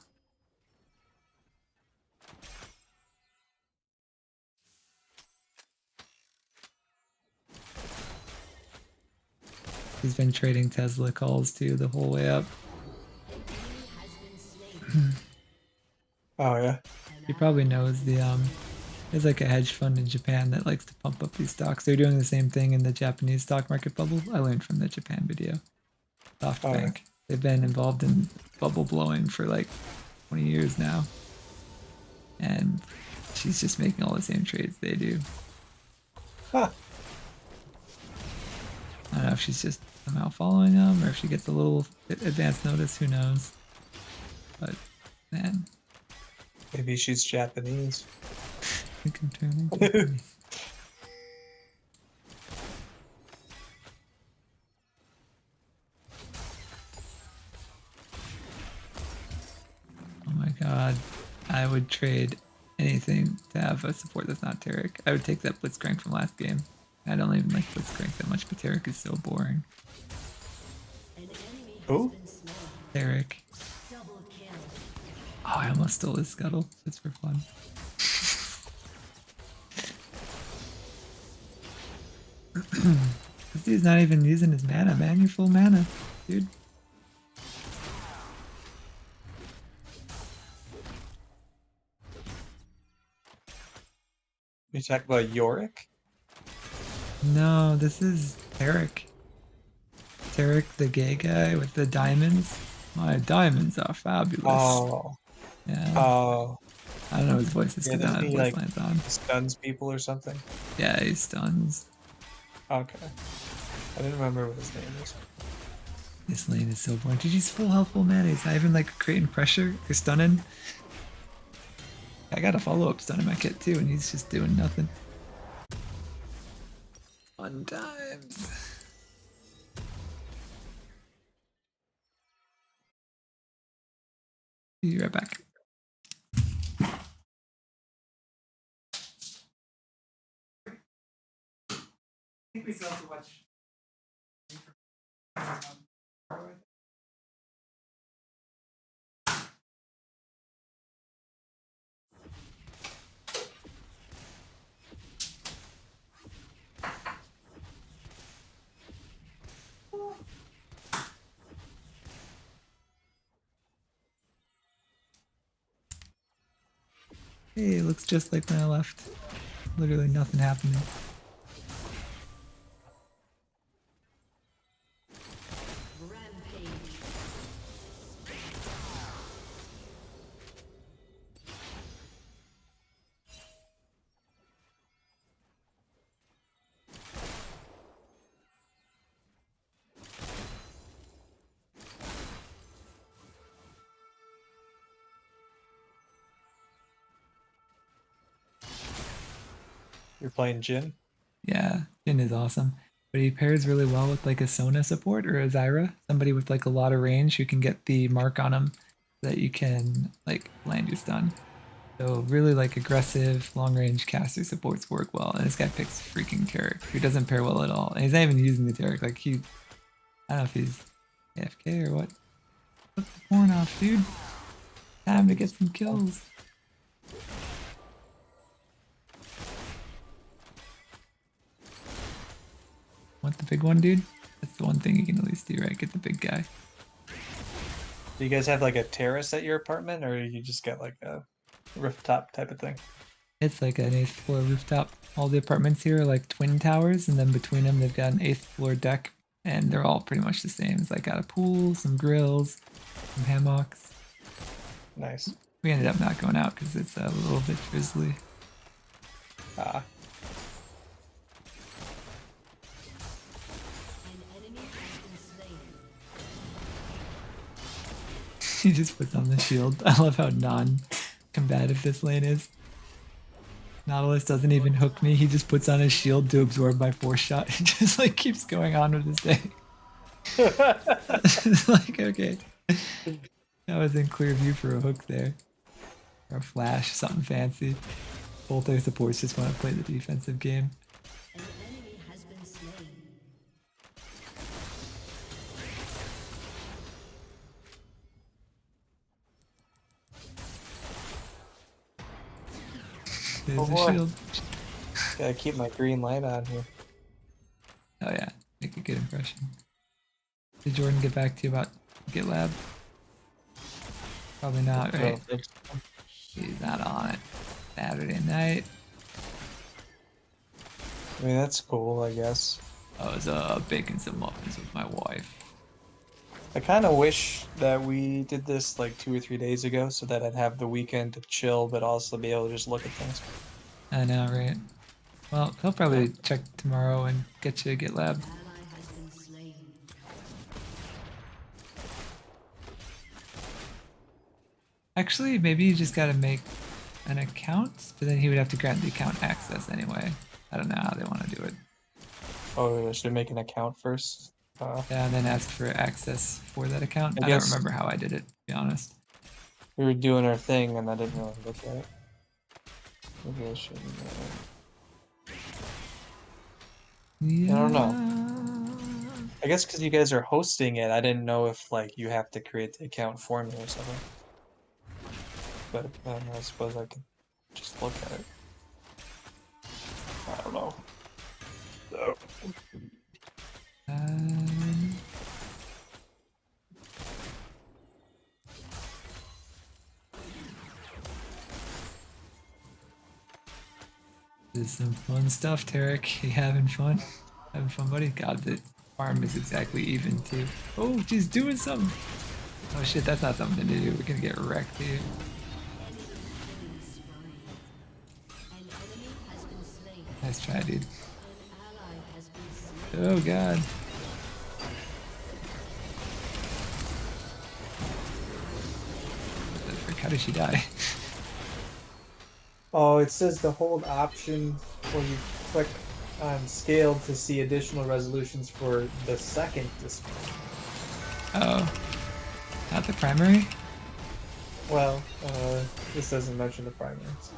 He's been trading Tesla calls too the whole way up. Oh yeah. He probably knows there's like a hedge fund in Japan that likes to pump up these stocks. They're doing the same thing in the Japanese stock market bubble. I learned from the Japan video. Oh yeah. SoftBank. They've been involved in bubble blowing for like 20 years now. And she's just making all the same trades they do. Huh. I don't know if she's just somehow following them or if she gets a little bit advance notice, who knows. But man, Maybe she's Japanese. I think I'm turning Japanese. Oh my god. I would trade anything to have a support that's not Tarek. I would take that Blitzcrank from last game. I don't even like Blitzcrank that much, but Tarek is so boring. Who? Tarek. Oh, I almost stole his scuttle. Just for fun. This dude's not even using his mana, man. You're full mana, dude. You talk about Yorick? No, this is Tarek. Tarek, the gay guy with the diamonds. My diamonds are fabulous. Oh. Yeah. Oh. I don't know his voice is Yeah, because I doesn't don't he have voice like lines on. stuns people or something? Yeah, he stuns. Okay. I didn't remember what his name is. This lane is so boring. Dude, he's full health, full mana. He's not even like creating pressure or stunning. I got a follow-up stun in my kit too, and he's just doing nothing. Fun times. Be right back. I think we still have to watch. Hey, it looks just like when I left. Literally nothing happening. Rampage. You're playing Jin? Yeah, Jin is awesome. But he pairs really well with like a Sona support or a Zyra, somebody with like a lot of range who can get the mark on him so that you can like land your stun. So really like aggressive long range caster supports work well. And this guy picks freaking Tarek, who doesn't pair well at all. And he's not even using the Tarek. Like I don't know if he's AFK or what. Put the porn off, dude. Time to get some kills. Want the big one, dude? That's the one thing you can at least do, right? Get the big guy. Do you guys have like a terrace at your apartment, or you just get like a rooftop type of thing? It's like an 8th floor rooftop. All the apartments here are like twin towers, and then between them they've got an 8th floor deck, and they're all pretty much the same. It's like got a pool, some grills, some hammocks. Nice. We ended up not going out because it's a little bit drizzly. Ah. An enemy has been slain. He just puts on the shield. I love how non-combative this lane is. Nautilus doesn't even hook me. He just puts on his shield to absorb my force shot. He just like keeps going on with his day. It's like, okay. I was in clear view for a hook there. Or a flash, something fancy. Both their supports just want to play the defensive game. An enemy has been slain. There's Oh, the boy. shield. Gotta keep my green light on here. Oh yeah, make a good impression. Did Jordan get back to you about GitLab? Probably not, right? He's not on it. Saturday night. I mean, that's cool, I guess. I was baking some muffins with my wife. I kind of wish that we did this like 2 or 3 days ago so that I'd have the weekend to chill, but also be able to just look at things. I know, right? Well, he'll probably check tomorrow and get you a GitLab. Ally has been slain. Actually, maybe you just gotta make an account, but then he would have to grant the account access anyway. I don't know how they want to do it. Oh, I should make an account first. Yeah, and then ask for access for that account. I I don't guess- remember how I did it, to be honest. We were doing our thing and I didn't really look at it. Maybe I should. Yeah. don't know. I guess because you guys are hosting it, I didn't know if like you have to create the account for me or something. But I don't know, I suppose I could just look at it. I don't know. So, Um, this is some fun stuff, Tarek. You having fun? Having fun, buddy? God, the farm is exactly even too. Oh, she's doing something. Oh shit, that's not something to do. We're gonna get wrecked here. Killing spree. An enemy has been slain. Nice try, dude. An ally has been slain. Oh god. What the frick? How did she die? oh, it says the hold option when you click on scale to see additional resolutions for the second display. Oh. Not the primary? Well, this doesn't mention the primaries.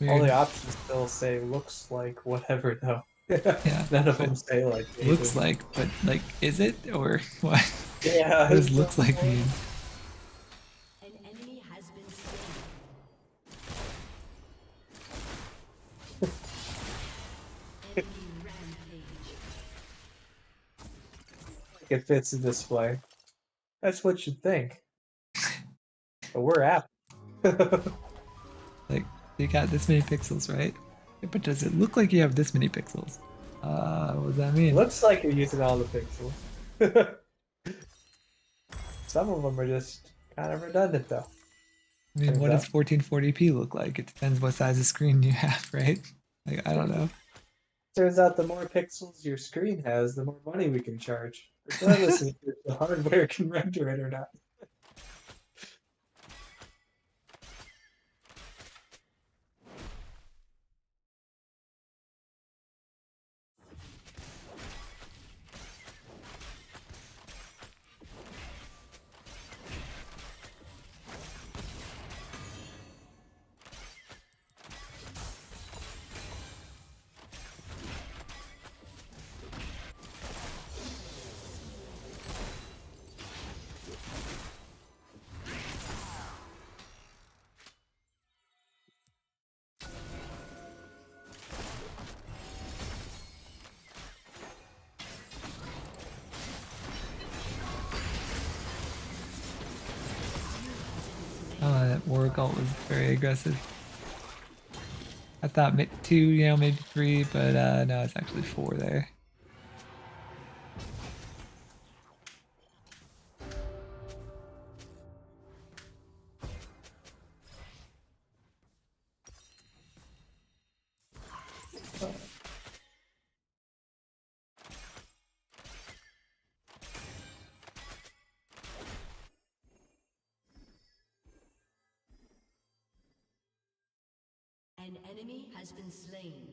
All Weird. the options still say looks like whatever though. Yeah. None of them say like Looks like, but like, is it or what? Yeah. What does looks like mean? An enemy has been slain. Enemy rampage. It fits the display. That's what you'd think. But we're app. Like, you got this many pixels, right? Yeah, but does it look like you have this many pixels? What does that mean? Looks like you're using all the pixels. Some of them are just kind of redundant though. I mean, what does 1440p look like? It depends what size of screen you have, right? Like, I don't know. Turns out the more pixels your screen has, the more money we can charge. Regardless if the hardware can render it or not. Oh, that Warwick ult was very aggressive. I thought 2, you know, maybe 3, but no, it's actually 4 there. An enemy has been slain.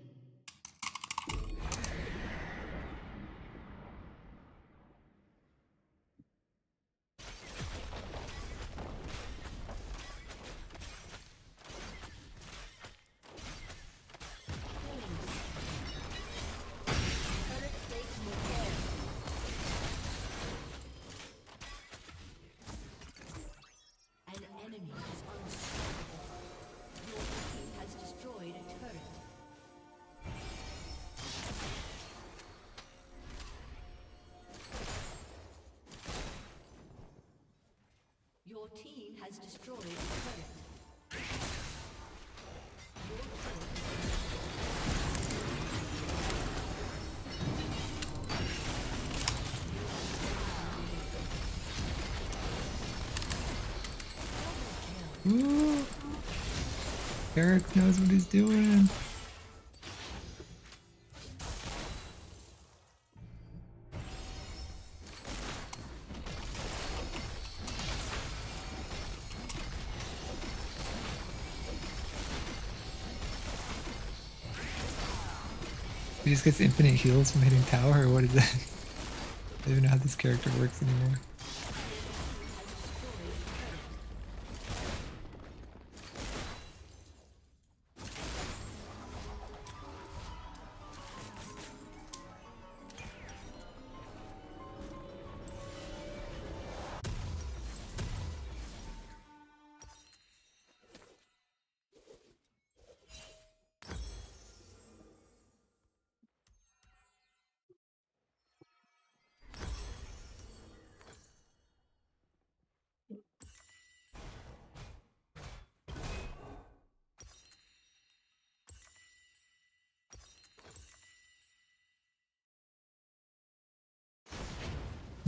An enemy is unstoppable. Your team has destroyed a turret. Your team has destroyed a turret. Your turret has been Ooh. Eric knows what he's doing. He just gets infinite heals from hitting tower, or what is that? I don't even know how this character works anymore.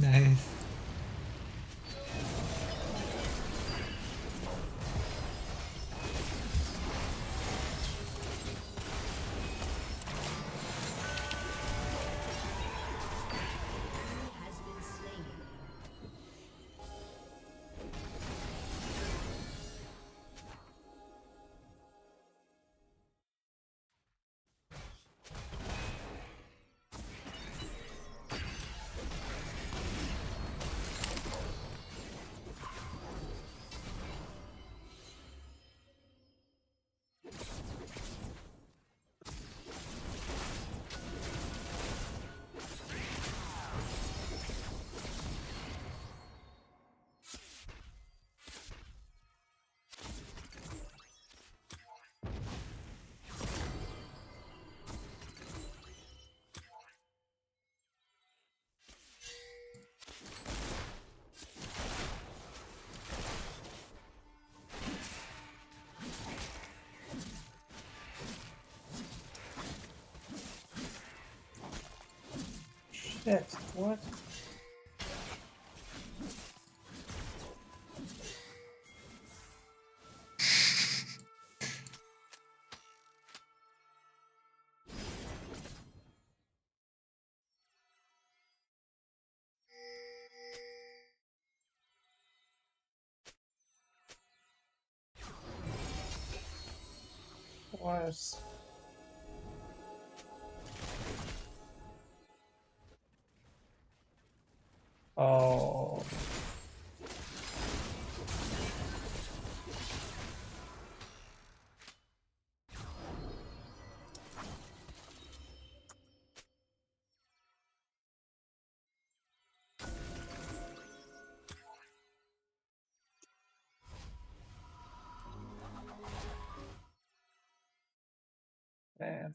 Nice. has been slain. Shit, what? What? Oh. Man.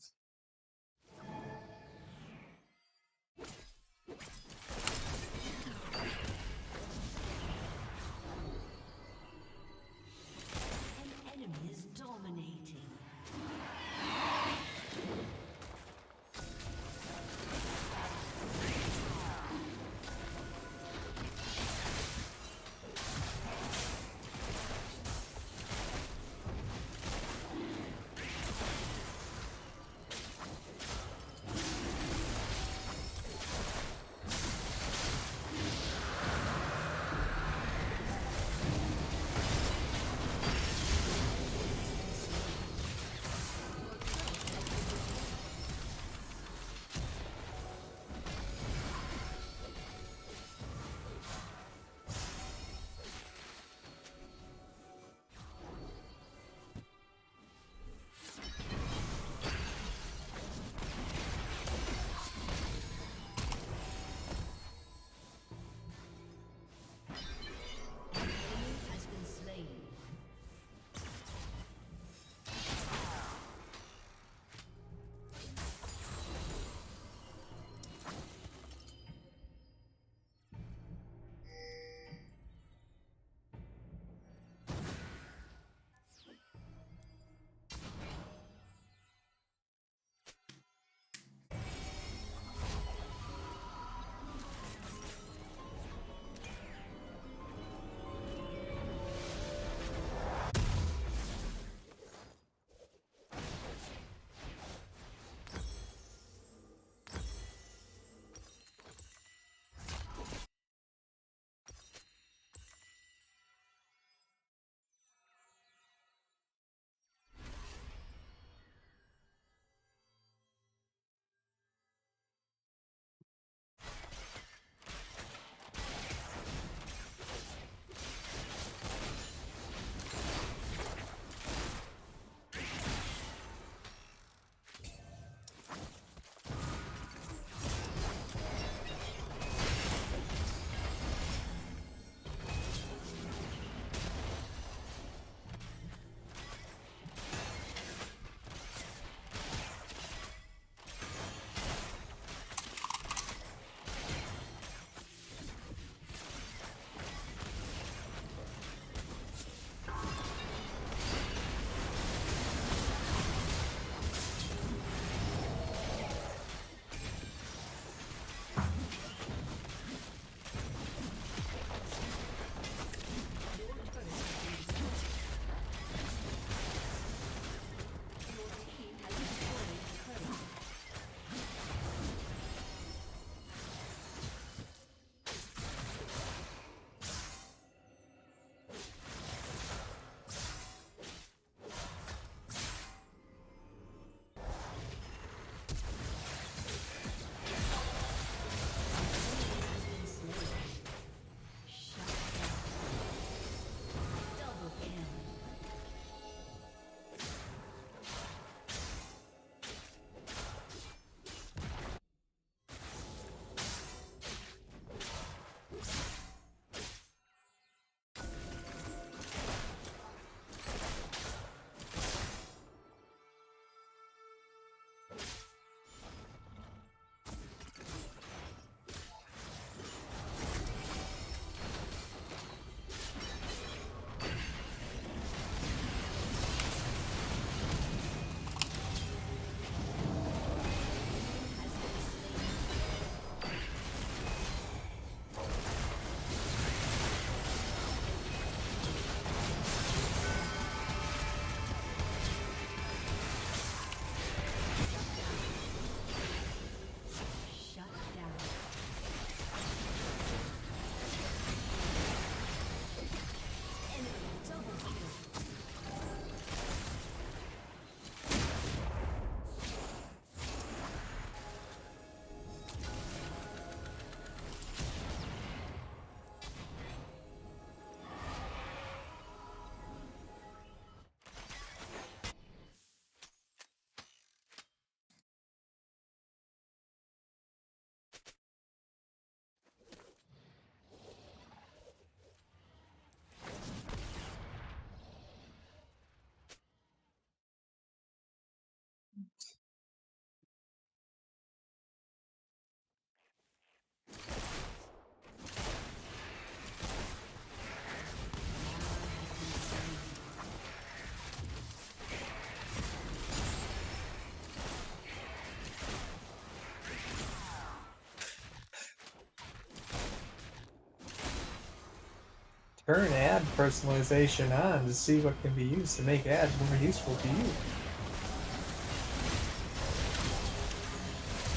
turn ad personalization on to see what can be used to make ads more useful to you.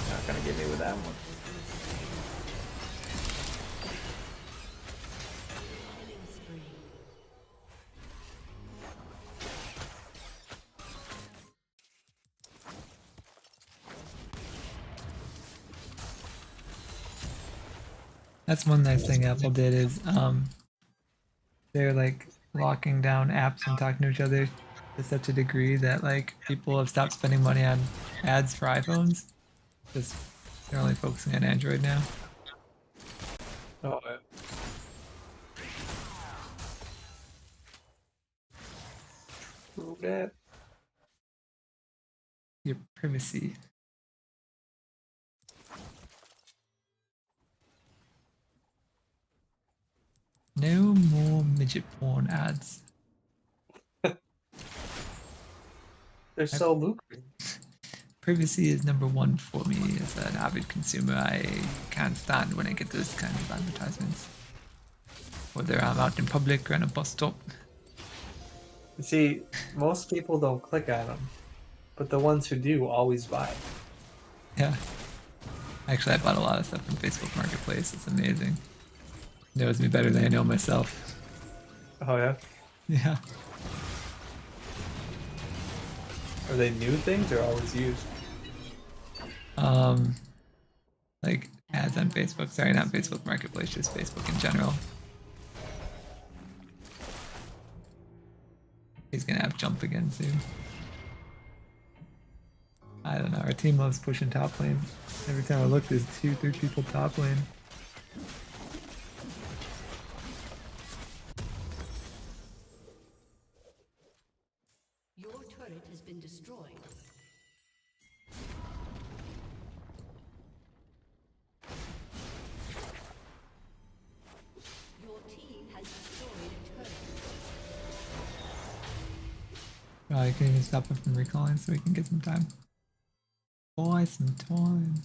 Not gonna get me with that one. Killing spree. That's one nice thing Apple did is they're like locking down apps and talking to each other to such a degree that like people have stopped spending money on ads for iPhones. Just they're only focusing on Android now. Oh, yeah. True that. Your privacy. No more midget porn ads. They're so lucrative. Privacy is number one for me as an avid consumer. I can't stand when I get those kinds of advertisements. Whether I'm out in public or on a bus stop. See, most people don't click on them, but the ones who do always buy. Yeah. Actually, I bought a lot of stuff from Facebook Marketplace. It's amazing. Knows me better than I know myself. Oh yeah? Yeah. Are they new things or always used? Like ads on Facebook. Sorry, not Facebook Marketplace, just Facebook in general. He's gonna have jump again soon. I don't know. Our team loves pushing top lane. Every time I look, there's 2-3 people top lane. Your turret has been destroyed. Your team has destroyed a turret. Oh, I can even stop him from recalling so we can get some time. Boy, some time.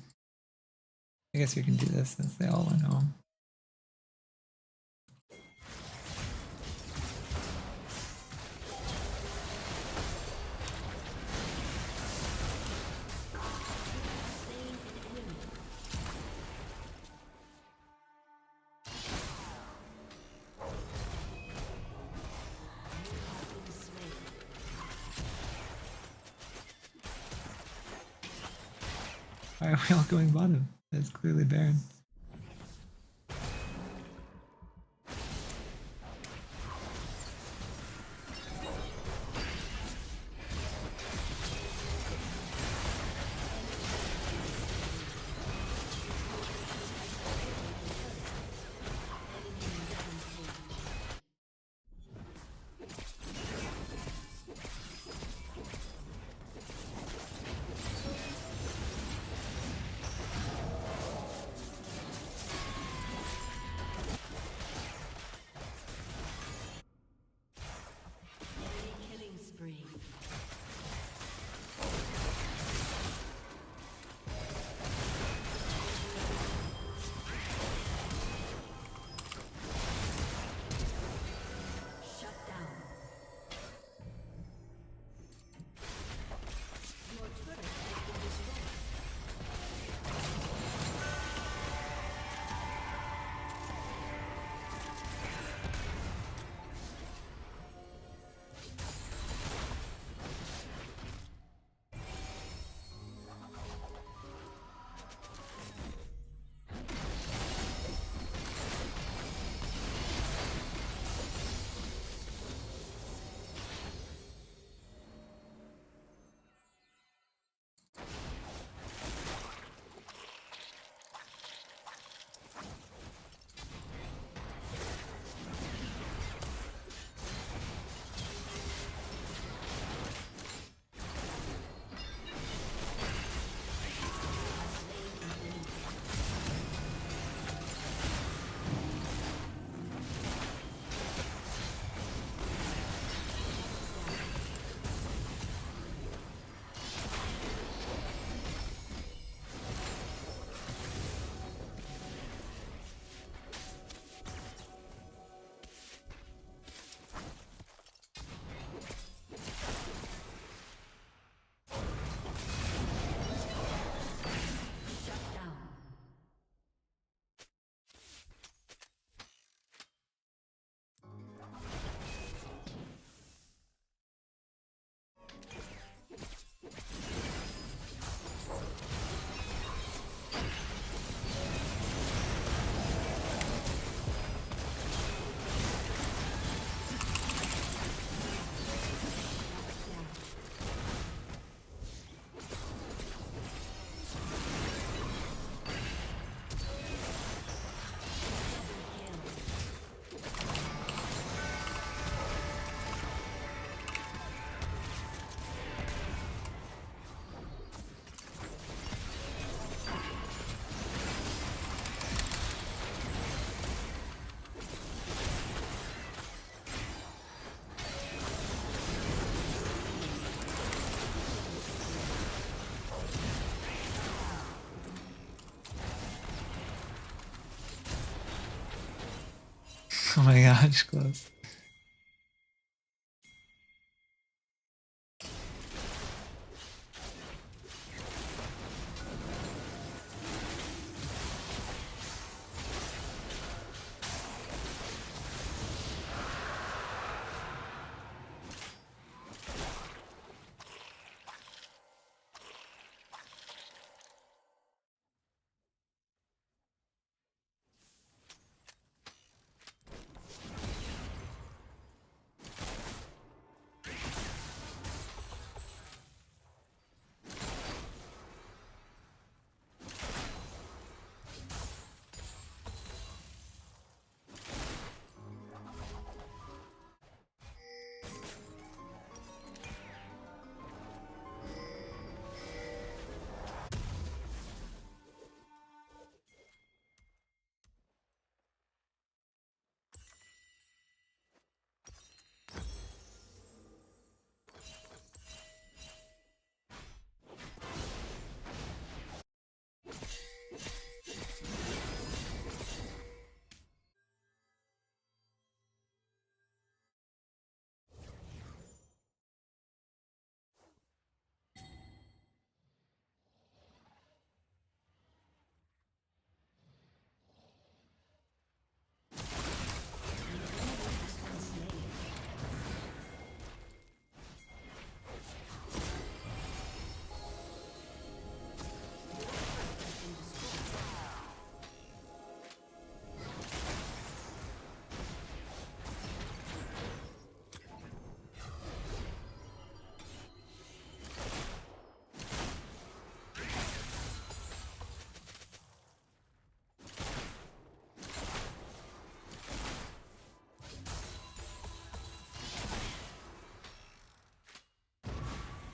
I guess we can do this since they all went home. Why are we all going bottom? That's clearly Baron. Oh my gosh, close.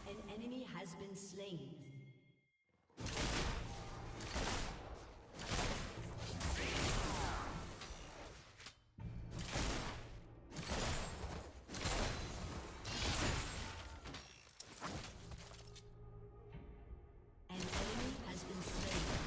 An enemy has been slain. An enemy has been slain.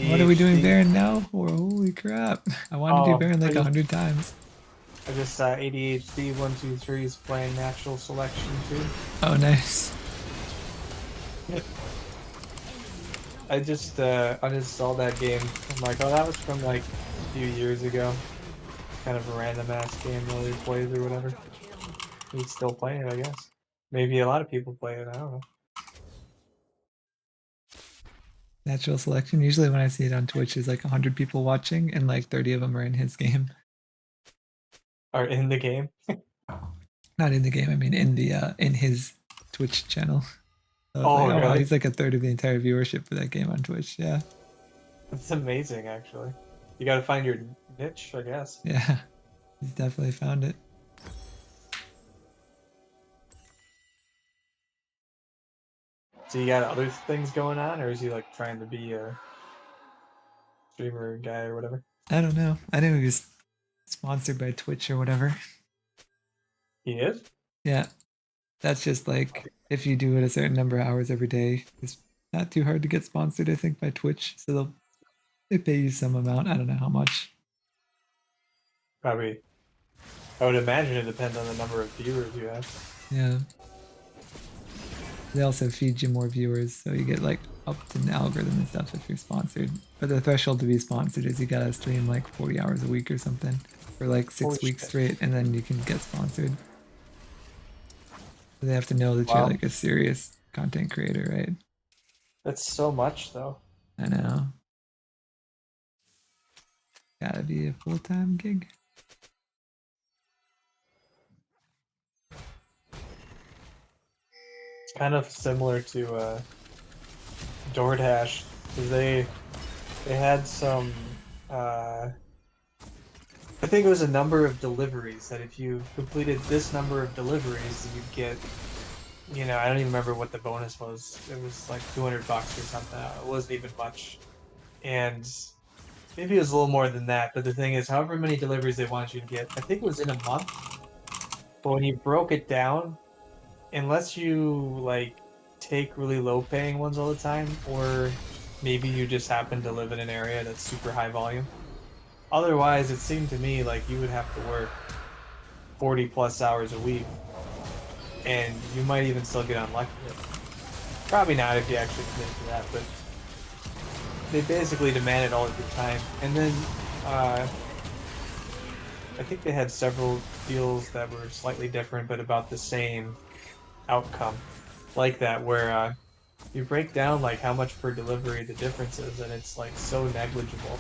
What are we doing ADHD. Baron now for? Holy crap. I wanted to do Baron like 100 times. I just saw ADHD 123 is playing natural selection too. Oh, nice. I just uninstalled that game. I'm like, oh, that was from like a few years ago. Kind of a random ass game nobody plays or whatever. He's still playing it, I guess. Maybe a lot of people play it. I don't know. Natural selection. Usually when I see it on Twitch, there's like 100 people watching and like 30 of them are in his game. Or in the game. Not in the game, I mean in his Twitch channel. So I was Oh, like, oh wow, really? he's like a third of the entire viewership for that game on Twitch. Yeah. It's amazing, actually. You gotta find your niche, I guess. Yeah. He's definitely found it. So you got other things going on, or is he like trying to be a streamer guy or whatever? I don't know. I know he was sponsored by Twitch or whatever. He is? Yeah. That's just like if you do it a certain number of hours every day, it's not too hard to get sponsored, I think, by Twitch. So they pay you some amount. I don't know how much. Probably. I would imagine it depends on the number of viewers you have. Yeah. They also feed you more viewers, so you get like upped in the algorithm and stuff if you're sponsored. But the threshold to be sponsored is you gotta stream like 40 hours a week or something for like 6 Holy weeks shit. straight, and then you can get sponsored. So they have to know that Wow. you're like a serious content creator, right? That's so much, though. I know. Gotta be a full-time gig. It's kind of similar to DoorDash, because they had some think it was a number of deliveries that if you completed this number of deliveries, you'd get, you know, I don't even remember what the bonus was. It was like 200 bucks or something. It wasn't even much. And maybe it was a little more than that. But the thing is, however many deliveries they wanted you to get, I think it was in a month. But when you broke it down, unless you like take really low paying ones all the time, or maybe you just happen to live in an area that's super high volume. Otherwise, it seemed to me like you would have to work 40 plus hours a week, and you might even still get unlucky. Probably not if you actually commit to that, but they basically demanded all of your time. And then I think they had several deals that were slightly different, but about the same outcome, like that, where you break down like how much per delivery the difference is, and it's like so negligible.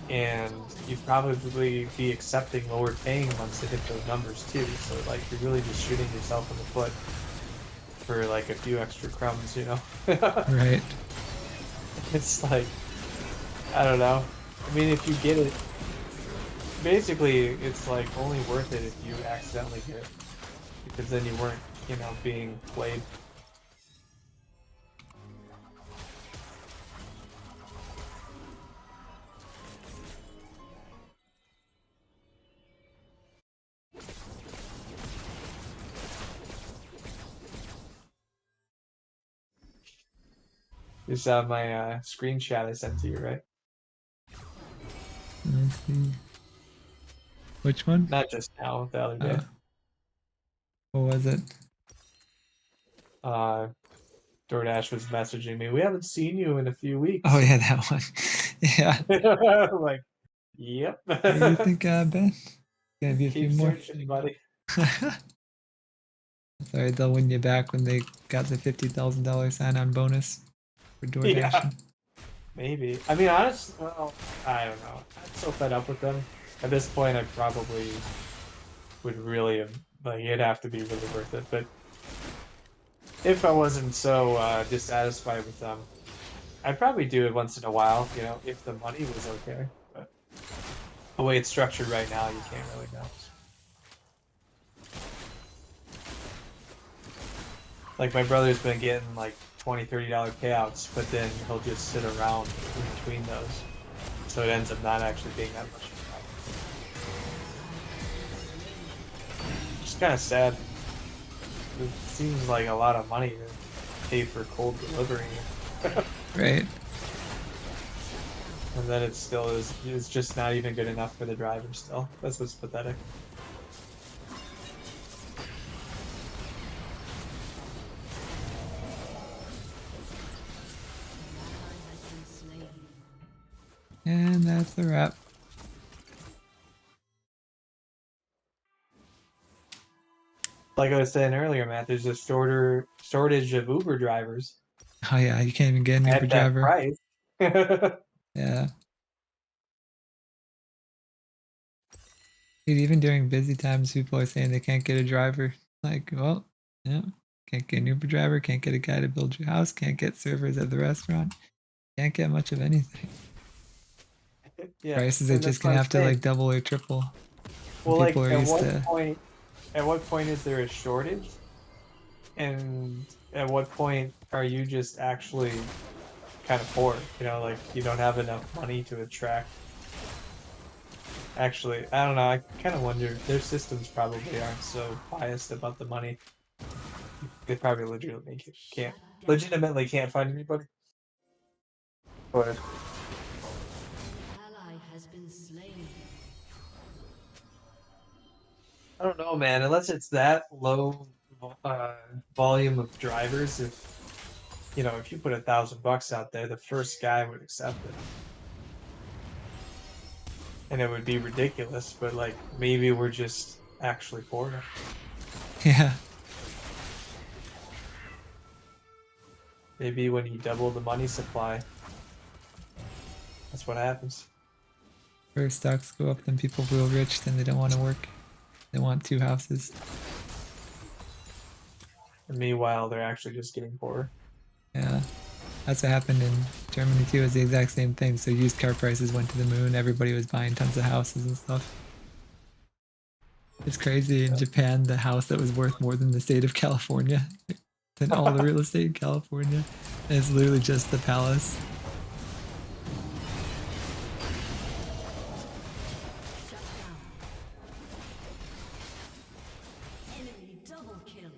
And you'd probably be accepting lower paying ones to hit those numbers too. So like you're really just shooting yourself in the foot for like a few extra crumbs, you know? Right. It's like, I don't know. I mean, if you get it, basically it's like only worth it if you accidentally get it, because then you weren't, you know, being played. You saw my screenshot I sent to you, right? Let's see. Which one? Not just now, the other day. What was it? DoorDash was messaging me, we haven't seen you in a few weeks. Oh yeah, that one. Yeah. I'm like, yep. What do you think, Ben? Gonna be a few Keep more. searching, buddy. Sorry, they'll win you back when they got the $50,000 sign-on bonus for DoorDash. Yeah. Maybe. I mean, honestly, well, I don't know. I'm so fed up with them. At this point, I probably would really have, like, it'd have to be really worth it. But if I wasn't so dissatisfied with them, I'd probably do it once in a while, you know, if the money was okay. But the way it's structured right now, you can't really know. Like, my brother's been getting like $20, $30 payouts, but then he'll just sit around in between those. So it ends up not actually being that much. Just kind of sad. It seems like a lot of money to pay for cold delivery. Right. And then it still is just not even good enough for the driver still. That's what's pathetic. And that's the wrap. Like I was saying earlier, Matt, there's a shortage of Uber drivers Oh yeah, you can't even get an Uber at that driver. price. Yeah. Dude, even during busy times, people are saying they can't get a driver. Like, well, yeah, can't get an Uber driver, can't get a guy to build your house, can't get servers at the restaurant, can't get much of anything. Yeah, Prices are and just that's what gonna I'm have to saying. like double or triple. Well, like, People are at used what to. point? At what point is there a shortage? And at what point are you just actually kind of poor? You know, like you don't have enough money to attract. Actually, I don't know. I kind of wonder. Their systems probably aren't so biased about the money. They probably legitimately can't find anybody. But Ally has been slain. I don't know, man. Unless it's that low volume of drivers, if you know, if you put $1,000 out there, the first guy would accept it, and it would be ridiculous. But like, maybe we're just actually poor. Yeah. Maybe when you double the money supply, that's what happens. First stocks go up, then people feel rich, then they don't want to work. They want two houses. And meanwhile, they're actually just getting poorer. Yeah. That's what happened in Germany too, is the exact same thing. So used car prices went to the moon, everybody was buying tons of houses and stuff. It's crazy. In Japan, the house that was worth more than the state of California, than all the real estate in California, and it's literally just the palace. Shut down. Enemy double kill.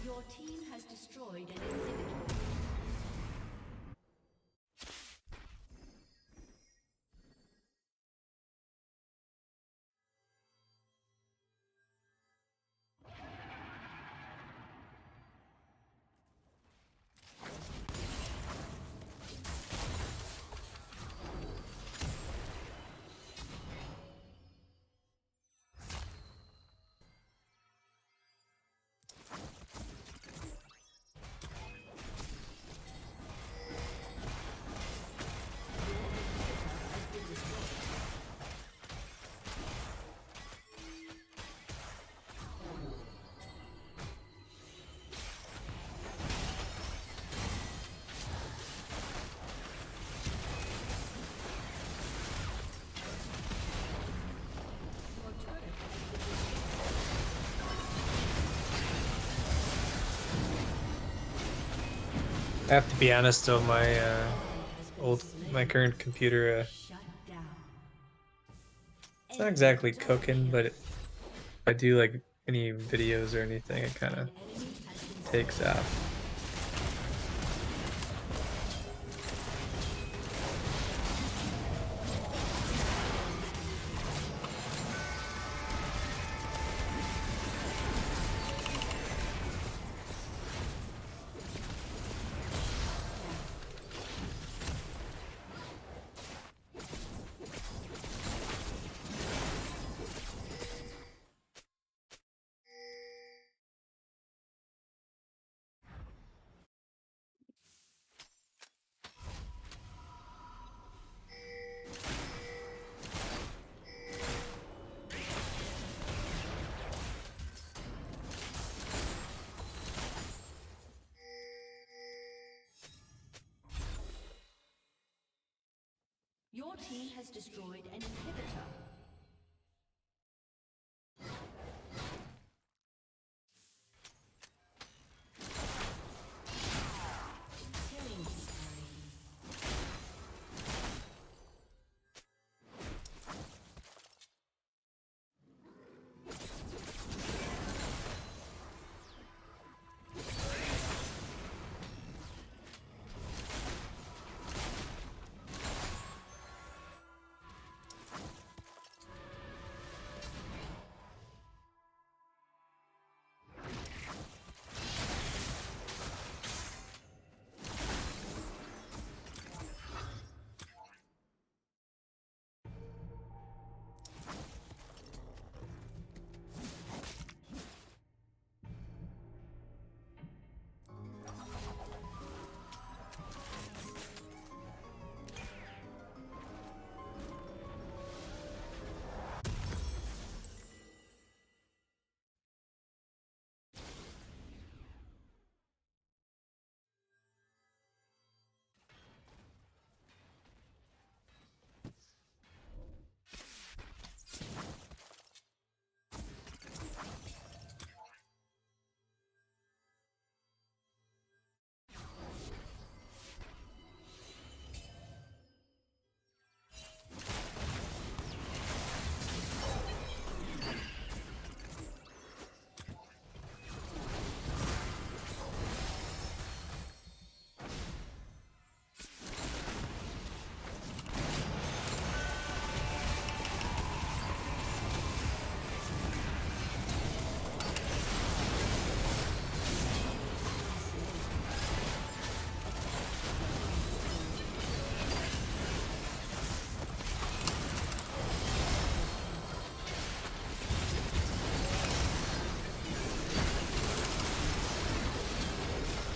Your team has destroyed an inhibitor. I have to be honest though, my current computer, Shut down. it's not exactly cooking, but if I do like any videos or anything, it kind of Enemy has been takes off. Your team has destroyed an inhibitor. Killing spree.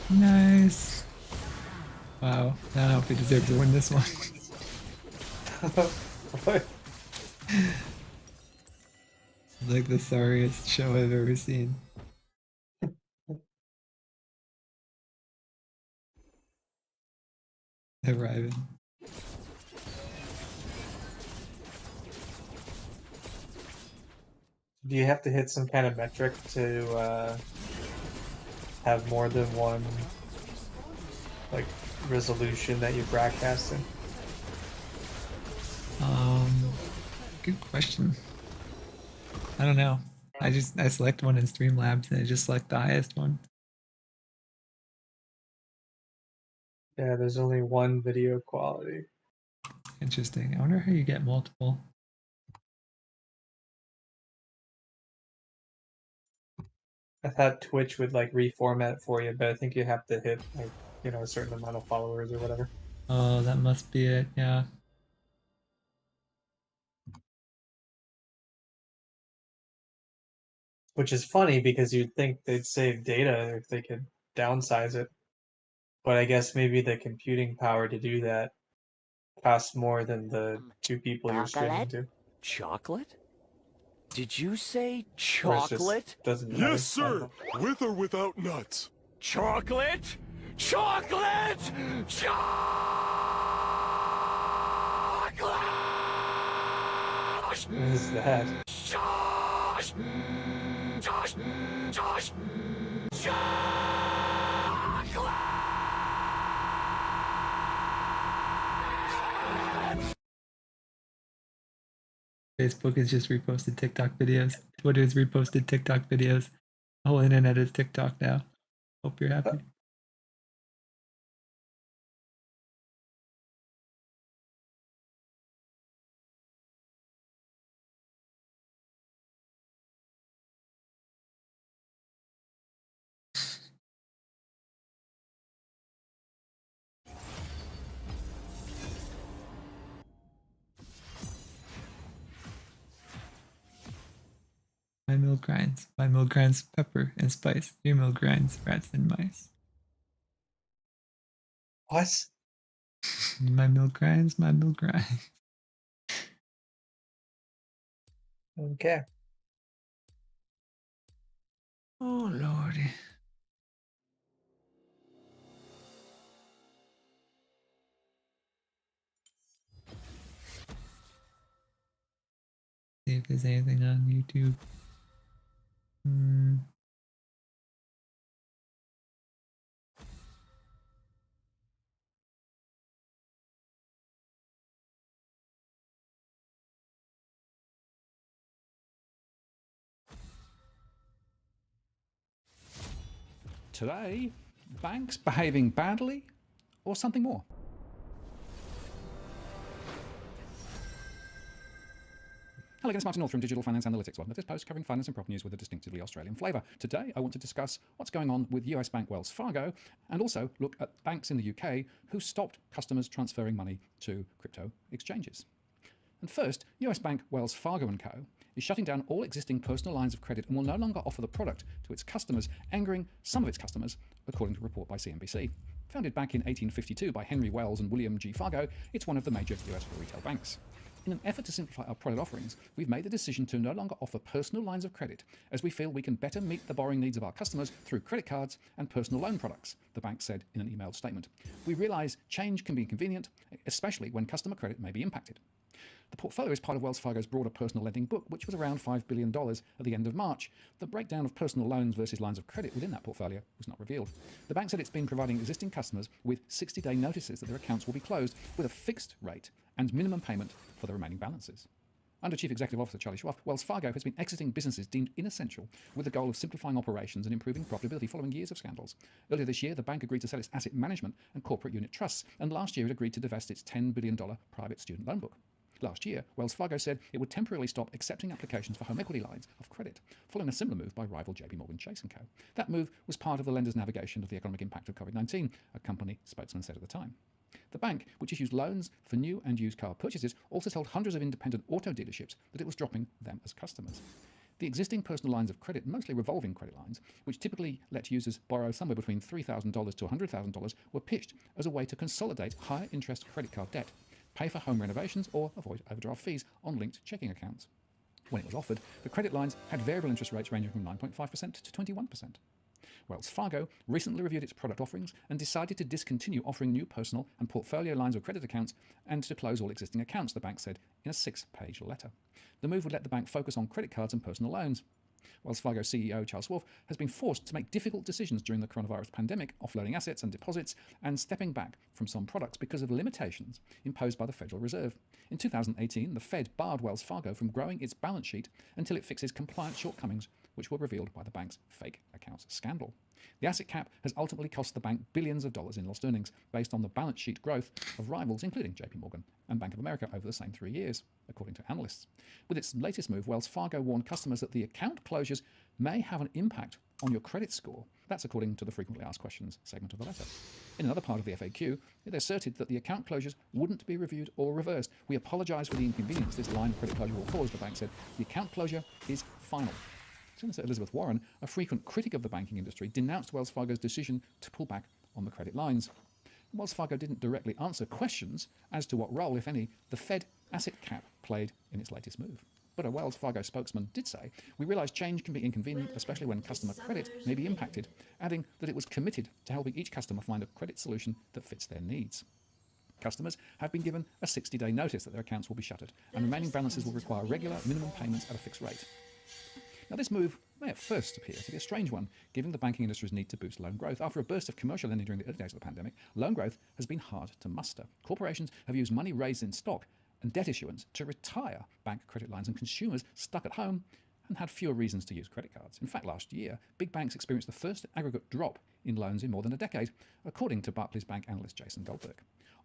Nice. Wow. I don't know if we deserve to win this one. What? It's like the sorriest show I've ever seen. Arriving. Do you have to hit some kind of metric to have more than one like resolution that you broadcast in? Good question. I don't know. I select one in Streamlabs and I just select the highest one. Yeah, there's only one video quality. Interesting. I wonder how you get multiple. I thought Twitch would like reformat for you, but I think you have to hit like, you know, a certain amount of followers or whatever. Oh, that must be it. Yeah. Which is funny because you'd think they'd save data if they could downsize it. But I guess maybe the computing power to do that costs more than the two people you're streaming to. Chocolate? Did you say Or it's just chocolate? doesn't matter. Yes, sir. With or without nuts. Chocolate? Chocolate! Chocolate! What is that? Josh! Josh! Josh! Facebook has just reposted TikTok videos. Twitter has reposted TikTok videos. The whole internet is TikTok now. Hope you're happy. My mill grinds. My mill grinds pepper and spice. Your mill grinds rats and mice. What? My mill grinds. My mill grinds. Okay. Oh lordy. See if there's anything on YouTube. Today, banks behaving badly or something more? Hello again, it's Martin North from Digital Finance Analytics. Welcome to this post covering finance and property news with a distinctively Australian flavour. Today, I want to discuss what's going on with US bank Wells Fargo and also look at banks in the UK who stopped customers transferring money to crypto exchanges. And first, US bank Wells Fargo & Co. is shutting down all existing personal lines of credit and will no longer offer the product to its customers, angering some of its customers, according to a report by CNBC. Founded back in 1852 by Henry Wells and William G. Fargo, it's one of the major US retail banks. In an effort to simplify our product offerings, we've made the decision to no longer offer personal lines of credit, as we feel we can better meet the borrowing needs of our customers through credit cards and personal loan products, the bank said in an emailed statement. We realise change can be inconvenient, especially when customer credit may be impacted. The portfolio is part of Wells Fargo's broader personal lending book, which was around $5 billion at the end of March. The breakdown of personal loans versus lines of credit within that portfolio was not revealed. The bank said it's been providing existing customers with 60-day notices that their accounts will be closed with a fixed rate and minimum payment for the remaining balances. Under Chief Executive Officer Charlie Schwab, Wells Fargo has been exiting businesses deemed inessential with the goal of simplifying operations and improving profitability following years of scandals. Earlier this year, the bank agreed to sell its asset management and corporate unit trusts, and last year it agreed to divest its $10 billion private student loan book. Last year, Wells Fargo said it would temporarily stop accepting applications for home equity lines of credit, following a similar move by rival JP Morgan Chase & Co. That move was part of the lender's navigation of the economic impact of COVID-19, a company spokesman said at the time. The bank, which issues loans for new and used car purchases, also told hundreds of independent auto dealerships that it was dropping them as customers. The existing personal lines of credit, mostly revolving credit lines, which typically let users borrow somewhere between $3,000 to $100,000, were pitched as a way to consolidate higher interest credit card debt, pay for home renovations, or avoid overdraft fees on linked checking accounts. When it was offered, the credit lines had variable interest rates ranging from 9.5% to 21%. Wells Fargo recently reviewed its product offerings and decided to discontinue offering new personal and portfolio lines of credit accounts and to close all existing accounts, the bank said in a 6-page letter. The move would let the bank focus on credit cards and personal loans. Wells Fargo CEO Charles Schwab has been forced to make difficult decisions during the coronavirus pandemic, offloading assets and deposits and stepping back from some products because of limitations imposed by the Federal Reserve. In 2018, the Fed barred Wells Fargo from growing its balance sheet until it fixes compliance shortcomings, which were revealed by the bank's fake accounts scandal. The asset cap has ultimately cost the bank billions of dollars in lost earnings based on the balance sheet growth of rivals including JP Morgan and Bank of America over the same 3 years, according to analysts. With its latest move, Wells Fargo warned customers that the account closures may have an impact on your credit score. That's according to the frequently asked questions segment of the letter. In another part of the FAQ, it asserted that the account closures wouldn't be reviewed or reversed. We apologise for the inconvenience this line of credit closure will cause, the bank said. The account closure is final. Senator Elizabeth Warren, a frequent critic of the banking industry, denounced Wells Fargo's decision to pull back on the credit lines. Wells Fargo didn't directly answer questions as to what role, if any, the Fed asset cap played in its latest move. But a Wells Fargo spokesman did say, "We realise change can be inconvenient, especially when customer credit may be impacted," adding that it was committed to helping each customer find a credit solution that fits their needs. Customers have been given a 60-day notice that their accounts will be shuttered, and remaining balances will require regular minimum payments at a fixed rate. Now, this move may at first appear to be a strange one, given the banking industry's need to boost loan growth. After a burst of commercial lending during the early days of the pandemic, loan growth has been hard to muster. Corporations have used money raised in stock and debt issuance to retire bank credit lines, and consumers stuck at home and had fewer reasons to use credit cards. In fact, last year, big banks experienced the first aggregate drop in loans in more than a decade, according to Barclays Bank analyst Jason Goldberg.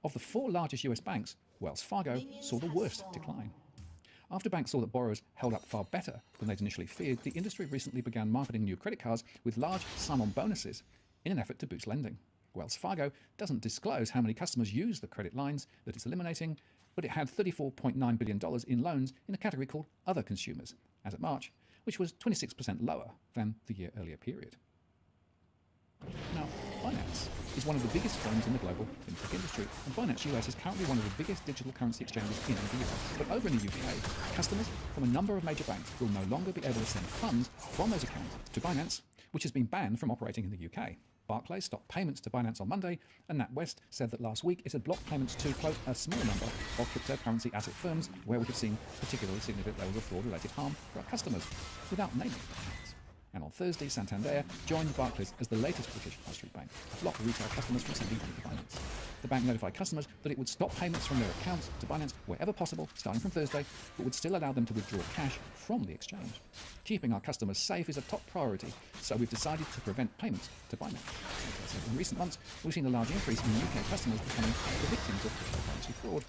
Of the 4 largest US banks, Wells Fargo saw the worst decline. After banks saw that borrowers held up far better than they'd initially feared, the industry recently began marketing new credit cards with large sign-on bonuses in an effort to boost lending. Wells Fargo doesn't disclose how many customers use the credit lines that it's eliminating, but it had $34.9 billion in loans in a category called Other Consumers, as of March, which was 26% lower than the year earlier period. Now, Binance is one of the biggest firms in the global fintech industry, and Binance US is currently one of the biggest digital currency exchanges in the US. But over in the UK, customers from a number of major banks will no longer be able to send funds from those accounts to Binance, which has been banned from operating in the UK. Barclays stopped payments to Binance on Monday, and NatWest said that last week it had blocked payments to, quote, a small number of cryptocurrency asset firms where we have seen particularly significant levels of fraud-related harm for our customers, without naming accounts. And on Thursday, Santander joined Barclays as the latest British high street bank to block retail customers from sending money to Binance. The bank notified customers that it would stop payments from their accounts to Binance wherever possible, starting from Thursday, but would still allow them to withdraw cash from the exchange. Keeping our customers safe is a top priority, so we've decided to prevent payments to Binance. In recent months, we've seen a large increase in UK customers becoming the victims of cryptocurrency fraud.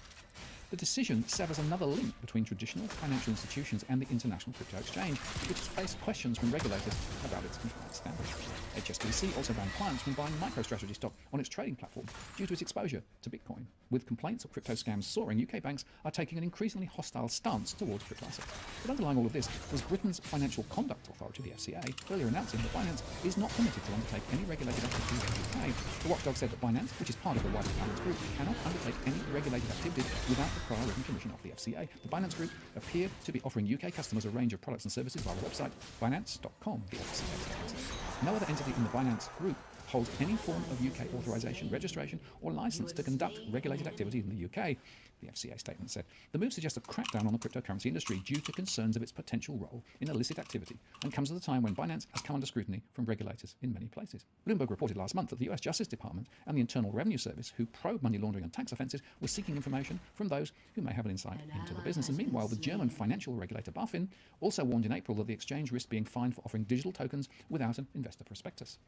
The decision severs another link between traditional financial institutions and the International Crypto Exchange, which has faced questions from regulators about its compliance standards. HSBC also banned clients from buying MicroStrategy stock on its trading platform due to its exposure to Bitcoin. With complaints of crypto scams soaring, UK banks are taking an increasingly hostile stance towards crypto assets. But underlying all of this was Britain's Financial Conduct Authority, the FCA, earlier announcing that Binance is not permitted to undertake any regulated activity in the UK. The watchdog said that Binance, which is part of the wider Binance Group, cannot undertake any regulated activity without the prior written permission of the FCA. The Binance Group appear to be offering UK customers a range of products and services via the website Binance.com, the FCA states. No other entity in the Binance Group holds any form of UK authorization, registration, or license to conduct regulated activity in the UK, the FCA statement said. The move suggests a crackdown on the cryptocurrency industry due to concerns of its potential role in illicit activity, and comes at a time when Binance has come under scrutiny from regulators in many places. Bloomberg reported last month that the US Justice Department and the Internal Revenue Service, who probe money laundering and tax offences, were seeking information from those who may have an insight into the business. And meanwhile, the German financial regulator BaFin also warned in April that the exchange risked being fined for offering digital tokens without an investor prospectus.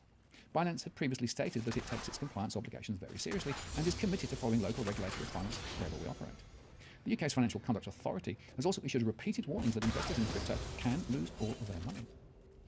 Binance had previously stated that it takes its compliance obligations very seriously and is committed to following local regulatory requirements wherever we operate. The UK's Financial Conduct Authority has also issued repeated warnings that investors in crypto can lose all of their money.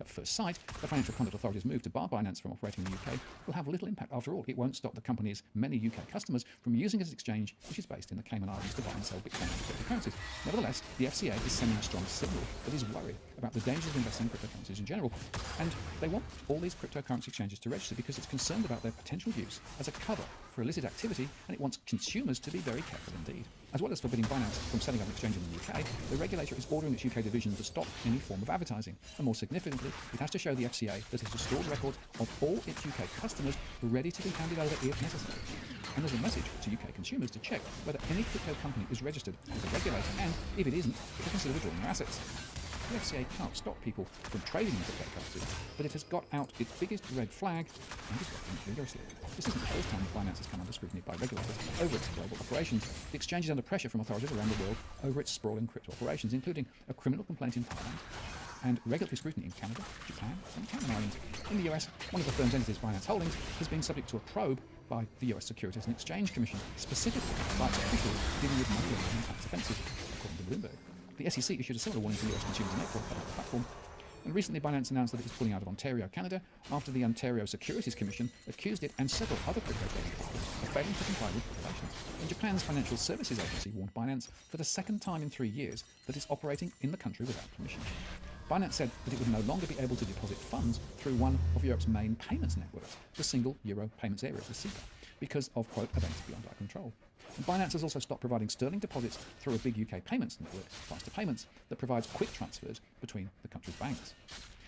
At first sight, the Financial Conduct Authority's move to bar Binance from operating in the UK will have little impact. After all, it won't stop the company's many UK customers from using its exchange, which is based in the Cayman Islands, to buy and sell Bitcoin and cryptocurrencies. Nevertheless, the FCA is sending a strong signal that is worried about the dangers of investing in cryptocurrencies in general, and they want all these cryptocurrency exchanges to register because it's concerned about their potential use as a cover for illicit activity, and it wants consumers to be very careful indeed. As well as forbidding Binance from setting up an exchange in the UK, the regulator is ordering its UK division to stop any form of advertising. And more significantly, it has to show the FCA that it has stored records of all its UK customers ready to be handed over if necessary. And there's a message to UK consumers to check whether any crypto company is registered with the regulator, and if it isn't, to consider withdrawing their assets. The FCA can't stop people from trading in cryptocurrencies, but it has got out its biggest red flag and is working vigorously. This isn't the first time Binance has come under scrutiny by regulators over its global operations. The exchange is under pressure from authorities around the world over its sprawling crypto operations, including a criminal complaint in Thailand and regulatory scrutiny in Canada, Japan, and Cayman Islands. In the US, one of the firm's entities, Binance Holdings, has been subject to a probe by the US Securities and Exchange Commission, specifically by its officials dealing with money laundering and tax offences, according to Bloomberg. The SEC issued a similar warning to US consumers in April about the platform. And recently, Binance announced that it was pulling out of Ontario, Canada, after the Ontario Securities Commission accused it and several other crypto trading platforms of failing to comply with regulations. And Japan's Financial Services Agency warned Binance for the second time in 3 years that it's operating in the country without permission. Binance said that it would no longer be able to deposit funds through one of Europe's main payments networks, the Single Euro Payments Area, the SEPA, because of, quote, events beyond our control. And Binance has also stopped providing sterling deposits through a big UK payments network, Faster Payments, that provides quick transfers between the country's banks.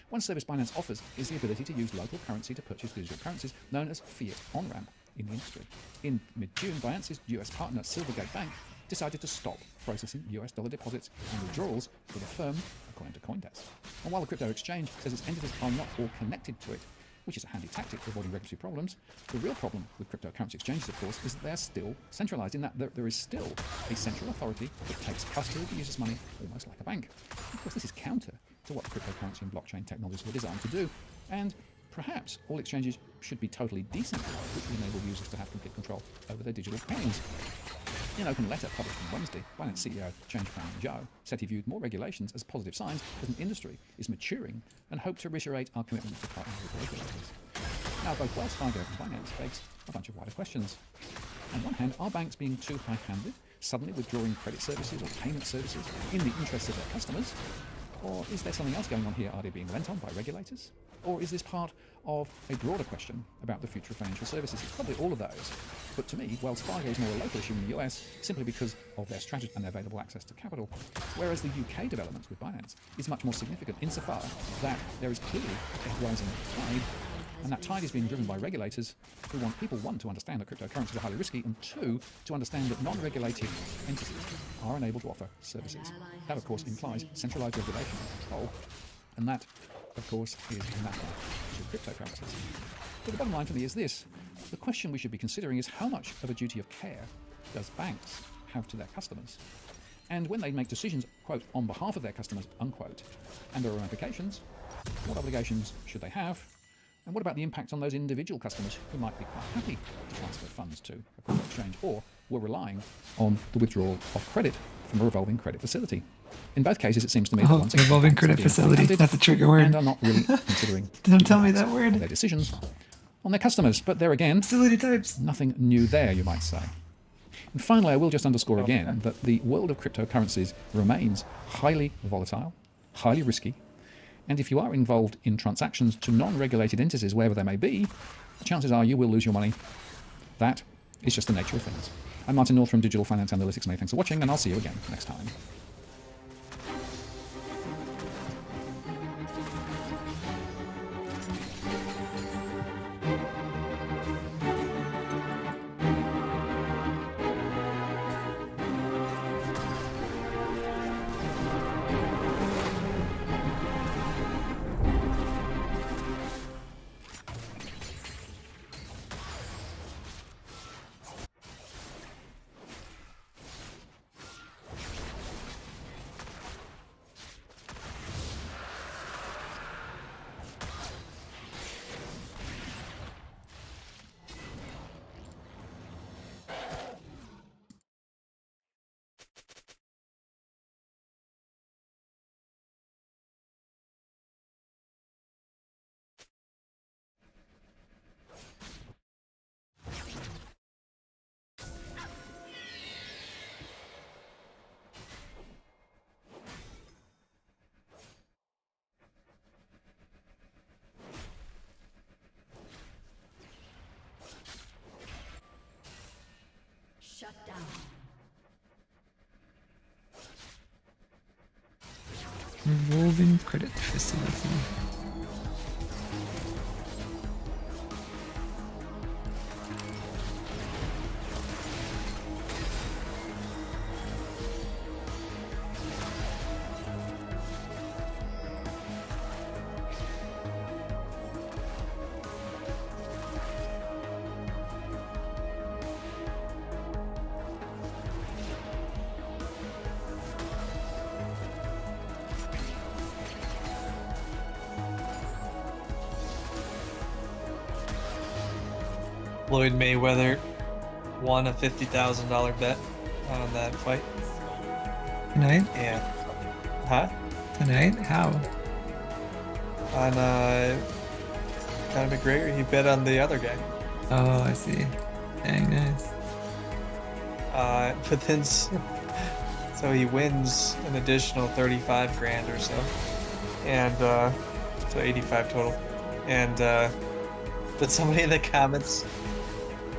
One service Binance offers is the ability to use local currency to purchase digital currencies, known as fiat on-ramp in the industry. In mid-June, Binance's US partner, Silvergate Bank, decided to stop processing US dollar deposits and withdrawals for the firm, according to CoinDesk. And while the crypto exchange says its entities are not all connected to it, which is a handy tactic for avoiding regulatory problems, the real problem with cryptocurrency exchanges, of course, is that they're still centralized, in that there is still a central authority that takes custody of the user's money almost like a bank. Of course, this is counter to what cryptocurrency and blockchain technologies were designed to do, and perhaps all exchanges should be totally decentralized, which would enable users to have complete control over their digital coins. In an open letter published on Wednesday, Binance CEO ChangePan Zhao said he viewed more regulations as positive signs as an industry is maturing and hoped to reiterate our commitment to partner with regulators. Now, both Wells Fargo and Binance begs a bunch of wider questions. On one hand, are banks being too high-handed, suddenly withdrawing credit services or payment services in the interests of their customers? Or is there something else going on here? Are they being lent on by regulators? Or is this part of a broader question about the future of financial services? It's probably all of those. But to me, Wells Fargo is more a local issue in the US simply because of their strategy and their available access to capital. Whereas the UK developments with Binance is much more significant insofar that there is clearly a rising tide, and that tide is being driven by regulators who want people, one, to understand that cryptocurrencies are highly risky, and two, to understand that non-regulated entities are unable to offer services. That, of course, implies centralized regulation and control, and that, of course, is anathema to cryptocurrencies. But the bottom line for me is this. The question we should be considering is how much of a duty of care does banks have to their customers? And when they make decisions, quote, on behalf of their customers, unquote, and there are ramifications, what obligations should they have? And what about the impact on those individual customers who might be quite happy to transfer funds to a crypto exchange or were relying on the withdrawal of credit from a revolving credit facility? In both cases, it seems to me that once again, revolving banks are credit being facility. high-handed That's a trigger word. and are not really considering Don't tell me that of word. their decisions on their customers. But there again, Facility types. nothing new there, you might say. And finally, I will just underscore again that the world of cryptocurrencies remains highly volatile, highly risky, and if you are involved in transactions to non-regulated entities, wherever they may be, the chances are you will lose your money. That is just the nature of things. I'm Martin North from Digital Finance Analytics. Many thanks for watching, and I'll see you again next time. Shut down. Revolving credit facility. Floyd Mayweather won a $50,000 bet on that fight. Tonight? And huh? Tonight? How? On Conor McGregor, he bet on the other guy. Oh, I see. Dang, nice. But then so he wins an additional 35 grand or so, and so 85 total. And but somebody in the comments,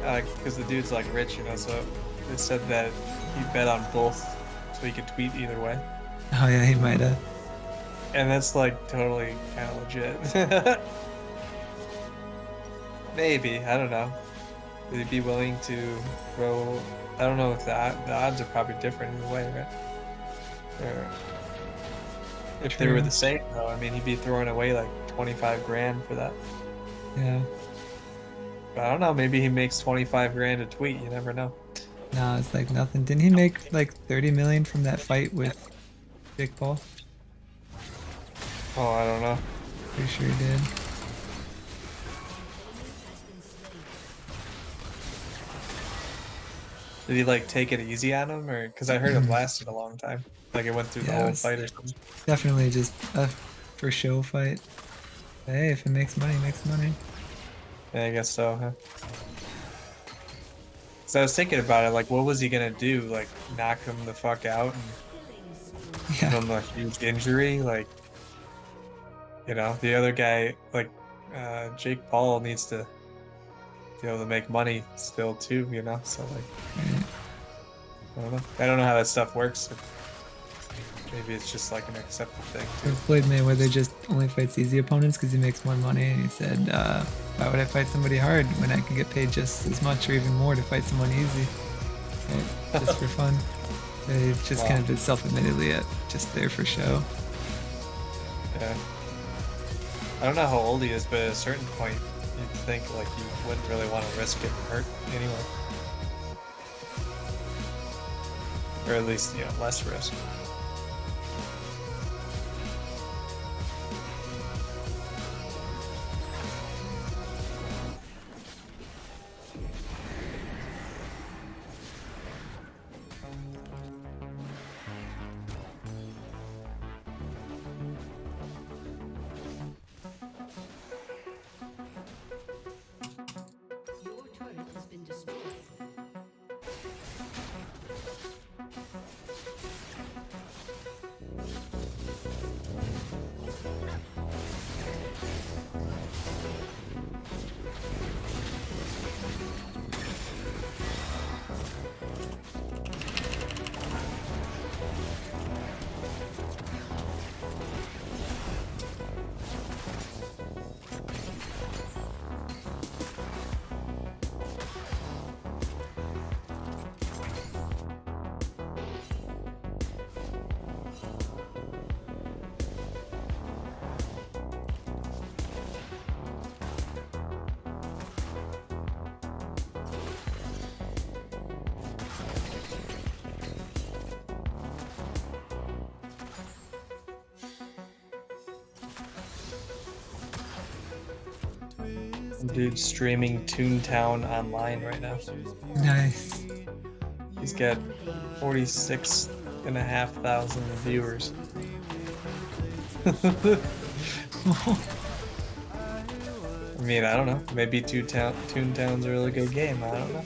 because the dude's like rich, you know, so they said that he bet on both, so he could tweet either way. Oh yeah, he might have. And that's like totally kind of legit. Maybe, I don't know. Would he be willing to throw? I don't know if the odds are probably different either way, right? Or if they were the same, though, I mean, he'd be throwing away like 25 grand for that. Yeah. But I don't know. Maybe he makes 25 grand a tweet. You never know. No, it's like nothing. Didn't he make like 30 million from that fight with Jake Paul? Oh, I don't know. Pretty sure he did. Did he like take it easy on him, or because I heard it lasted a long time, like it went through the Yeah, it whole was fight or something. Definitely just a for show fight. Hey, if it makes money, it makes money. Yeah, I guess so. Huh? So I was thinking about it, like, what was he gonna do? Like, knock him the fuck out and give him a huge injury? Like, you know, the other guy, like, Jake Paul needs to be able to make money still too, you know. So like, I don't know. I don't know how that stuff works. Maybe it's just like an accepted thing. So Floyd Mayweather just only fights easy opponents because he makes more money, and he said, "Why would I fight somebody hard when I can get paid just as much or even more to fight someone easy, right? Just for fun?" He's just kind of self-admittedly just there for show. Yeah. I don't know how old he is, but at a certain point, you'd think like you wouldn't really want to risk getting hurt anyway, or at least less risk. Your turret has been destroyed. Dude streaming Toontown online right now. Nice. He's got 46,500 viewers. I mean, I don't know. Maybe Toontown's a really good game. I don't know.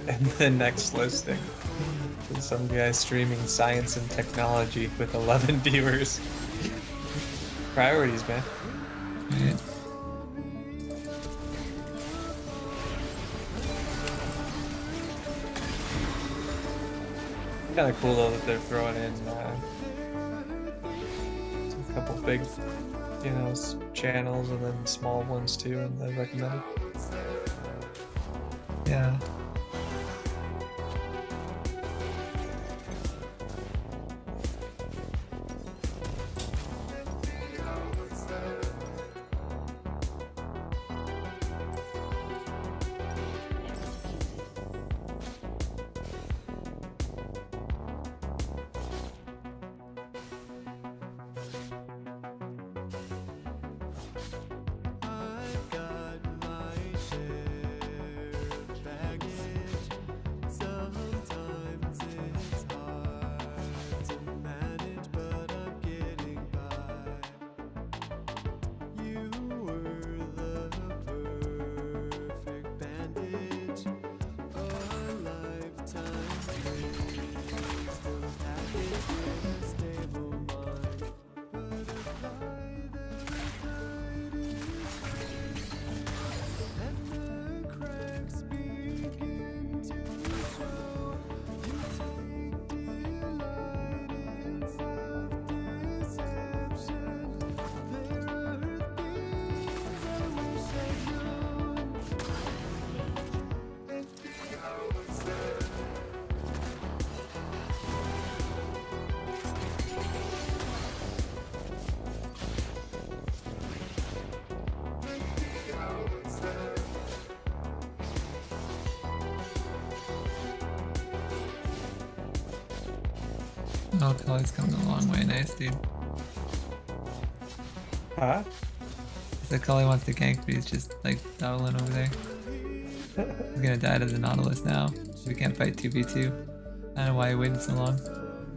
And the next listing is some guy streaming science and technology with 11 viewers. Priorities, man. Right. Kind of cool though that they're throwing in a couple big, you know, channels and then small ones too in the recommended. Yeah. Oh, Kelly's coming a long way. Nice, dude. Huh? So Cully wants to gank, but he's just like dawdling over there. He's gonna die to the Nautilus now. We can't fight 2v2. I don't know why he waited so long.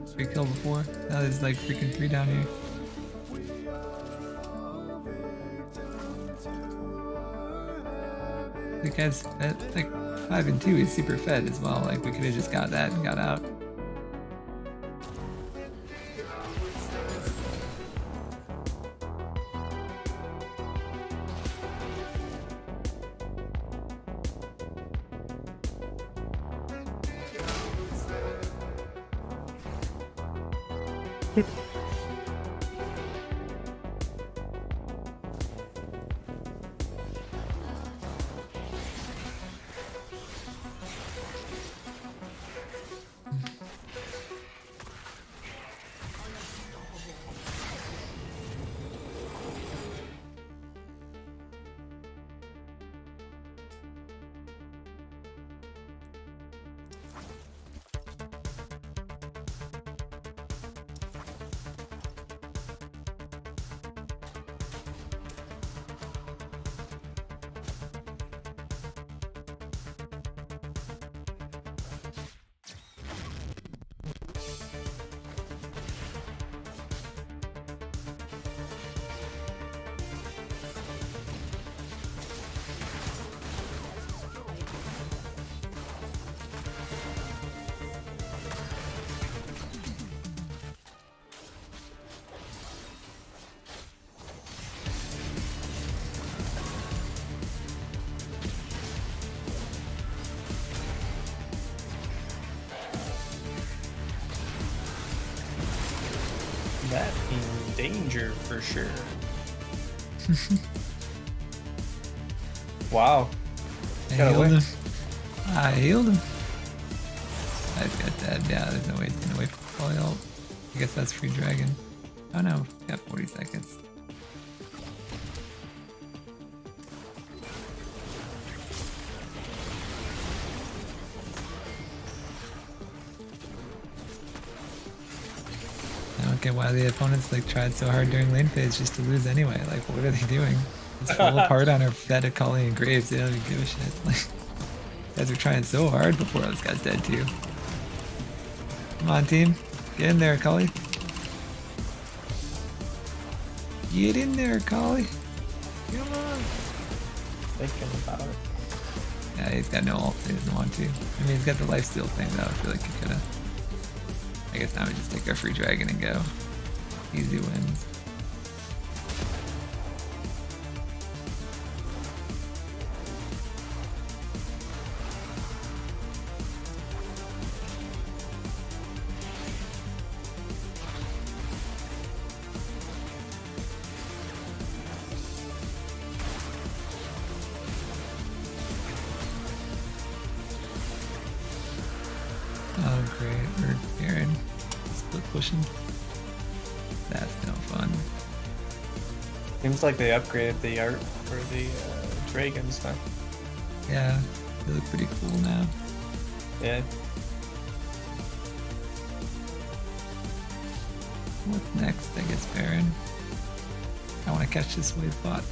3 kill before. Now there's like freaking 3 down here. The guy's fed, like 5 and 2, he's super fed as well. Like we could have just got that and got out. That in danger for sure. Wow. I Got healed away. him. I healed him. I just got dead. Yeah, there's no way he's gonna wait for fully ult. I guess that's free dragon. Oh no, got 40 seconds. I don't get why the opponents like tried so hard during lane phase just to lose anyway. Like, what are they doing? It's full apart on our fed Akali and Graves. They don't even give a shit. Like, guys are trying so hard before this guy's dead too. Come on, team. Get in there, Akali. Get in there, Akali. Come on. Thinking about it. Yeah, he's got no ult, so he doesn't want to. I mean, he's got the lifesteal thing though. I feel like he could've. I guess now we just take our free dragon and go. Easy wins. Oh great, we're Baron. Split pushing. That's no fun. Seems like they upgraded the art for the dragons, huh? Yeah, they look pretty cool now. Yeah. What's next? I guess Baron. I want to catch this wave bot.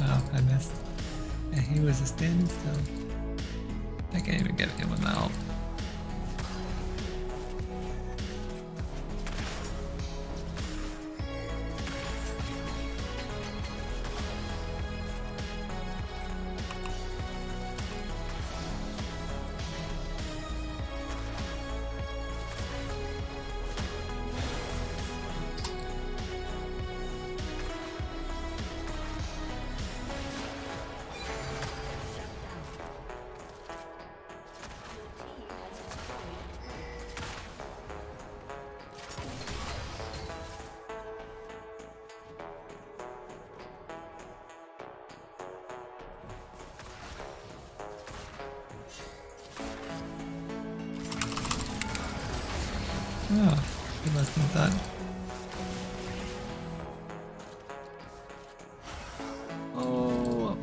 Oh, I missed. Yeah, he was a standing still. I can't even get him out. Oh, good less than that. Oh.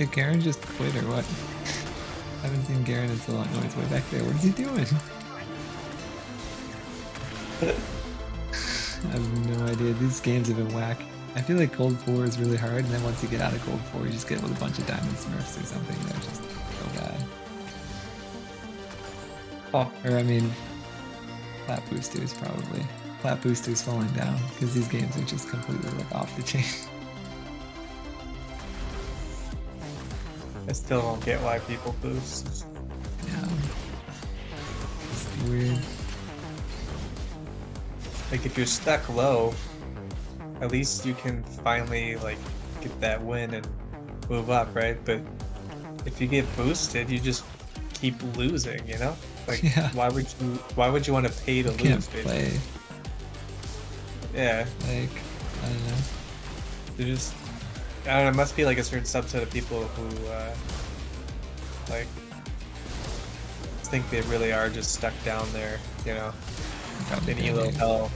Did Garen just quit or what? I haven't seen Garen in so long. Oh, he's way back there. What is he doing? I have no idea. These games have been whack. I feel like Gold 4 is really hard, and then once you get out of Gold 4, you just get with a bunch of Diamond Smurfs or something. They're just so bad. Oh, Or, I mean, Plat Boosters probably. Plat Boosters falling down, because these games are just completely like off the chain. I still don't get why people boost. Yeah. It's weird. Like if you're stuck low, at least you can finally like get that win and move up, right? But if you get boosted, you just keep losing, you know? Like Yeah. why would you want to pay to You can't lose, basically? play. Yeah. Like, I don't know. You just I don't know, it must be like a certain subset of people who like think they really are just stuck down there, you know, Probably in Elo maybe. hell,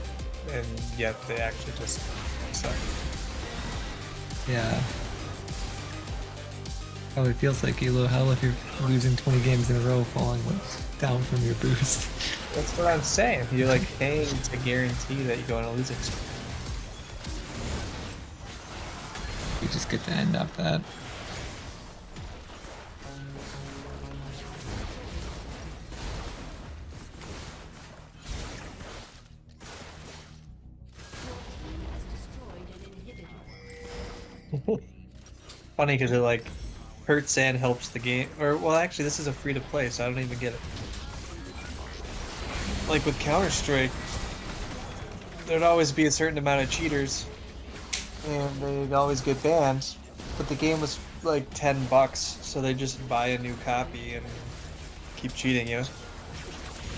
and yet they actually just suck. Yeah. Probably feels like Elo hell if you're losing 20 games in a row falling down from your boost. That's what I'm saying. You're like paying to guarantee that you go on a losing streak. You just get to end up that. Funny because it like hurts and helps the game. Or well, actually, this is a free to play, so I don't even get it. Like with Counter-Strike, there'd always be a certain amount of cheaters, and they'd always get banned. But the game was like $10, so they just buy a new copy and keep cheating, you know.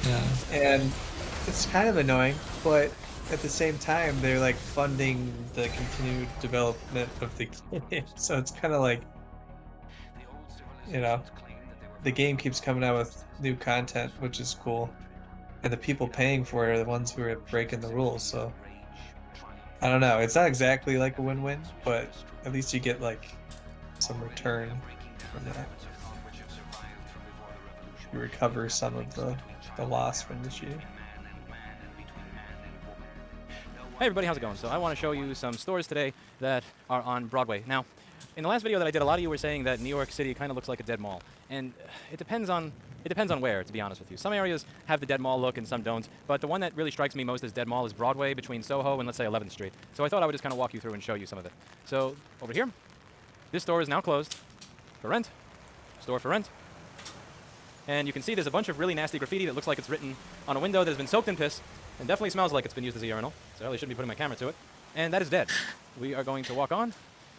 Yeah. And it's kind of annoying, but at the same time, they're like funding the continued development of the game. So it's kind of like, you know, the game keeps coming out with new content, which is cool. And the people paying for it are the ones who are breaking the rules. So I don't know. It's not exactly like a win-win, but at least you get like some return from that. You recover some of the loss from the cheating. Hey everybody, how's it going? So I want to show you some stores today that are on Broadway. Now, in the last video that I did, a lot of you were saying that New York City kind of looks like a dead mall, and it depends on where, to be honest with you. Some areas have the dead mall look and some don't, but the one that really strikes me most as dead mall is Broadway between Soho and let's say 11th Street. So I thought I would just kind of walk you through and show you some of it. So over here, this store is now closed for rent. Store for rent. And you can see there's a bunch of really nasty graffiti that looks like it's written on a window that has been soaked in piss and definitely smells like it's been used as a urinal. So I really shouldn't be putting my camera to it. And that is dead. We are going to walk on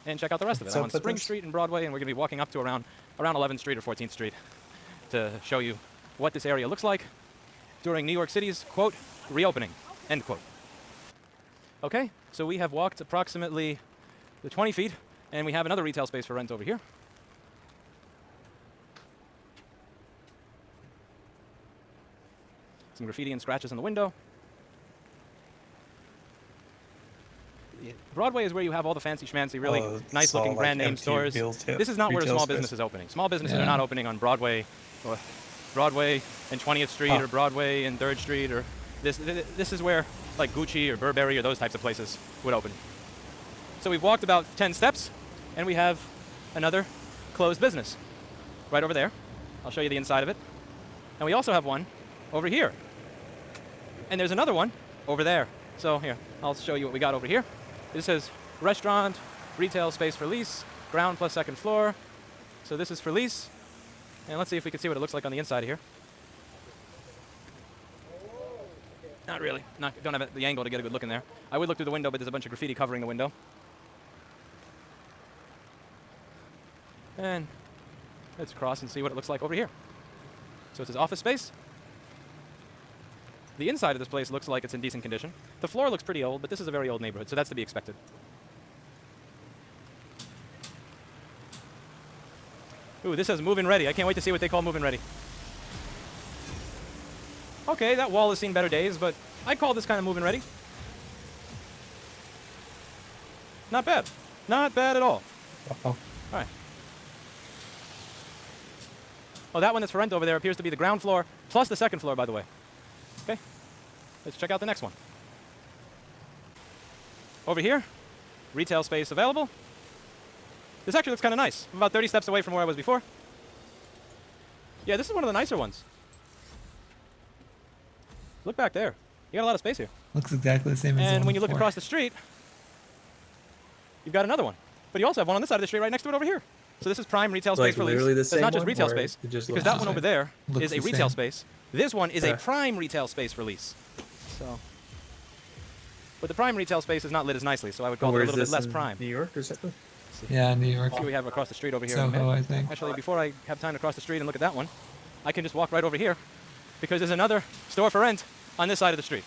and check out the rest of it. I'm on Spring Street and Broadway, and we're going to be walking up to around 11th Street or 14th Street to show you what this area looks like during New York City's, quote, reopening, end quote. Okay, so we have walked approximately the 20 feet, and we have another retail space for rent over here. Some graffiti and scratches on the window. Broadway is where you have all the fancy schmancy, really nice looking brand name stores. This is not where a small business is opening. Small businesses are not opening on Broadway or Broadway and 20th Street or Broadway and 3rd Street or this is where like Gucci or Burberry or those types of places would open. So we've walked about 10 steps and we have another closed business right over there. I'll show you the inside of it. And we also have one over here. And there's another one over there. So here, I'll show you what we got over here. This says restaurant, retail space for lease, ground plus second floor. So this is for lease. And let's see if we can see what it looks like on the inside here. Not really. Don't have the angle to get a good look in there. I would look through the window, but there's a bunch of graffiti covering the window. And let's cross and see what it looks like over here. So it says office space. The inside of this place looks like it's in decent condition. The floor looks pretty old, but this is a very old neighborhood, so that's to be expected. Ooh, this says move-in ready. I can't wait to see what they call move-in ready. Okay, that wall has seen better days, but I call this kind of move-in ready. Not bad. Not bad at all. Uh-oh. All right. Oh, that one that's for rent over there appears to be the ground floor plus the second floor, by the way. Okay, let's check out the next one. Over here, retail space available. This actually looks kind of nice. I'm about 30 steps away from where I was before. Yeah, this is one of the nicer ones. Look back there. You got a lot of space here. Looks exactly the same as the And one when you look before. across the street, you've got another one. But you also have one on this side of the street right next to it over here. So this is prime retail space Like for lease. literally the It's same not just one, retail or space, it just because looks that the one over same? there Looks is a the retail same. space. This one is a Yeah. prime retail space for lease. So, but the prime retail space is not lit as nicely, so I would call it a Where's little bit this less in prime. New York or something? Yeah, New York. See what we have across the street over here in a Soho, minute. I think. Actually, before I have time to cross the street and look at that one, I can just walk right over here because there's another store for rent on this side of the street.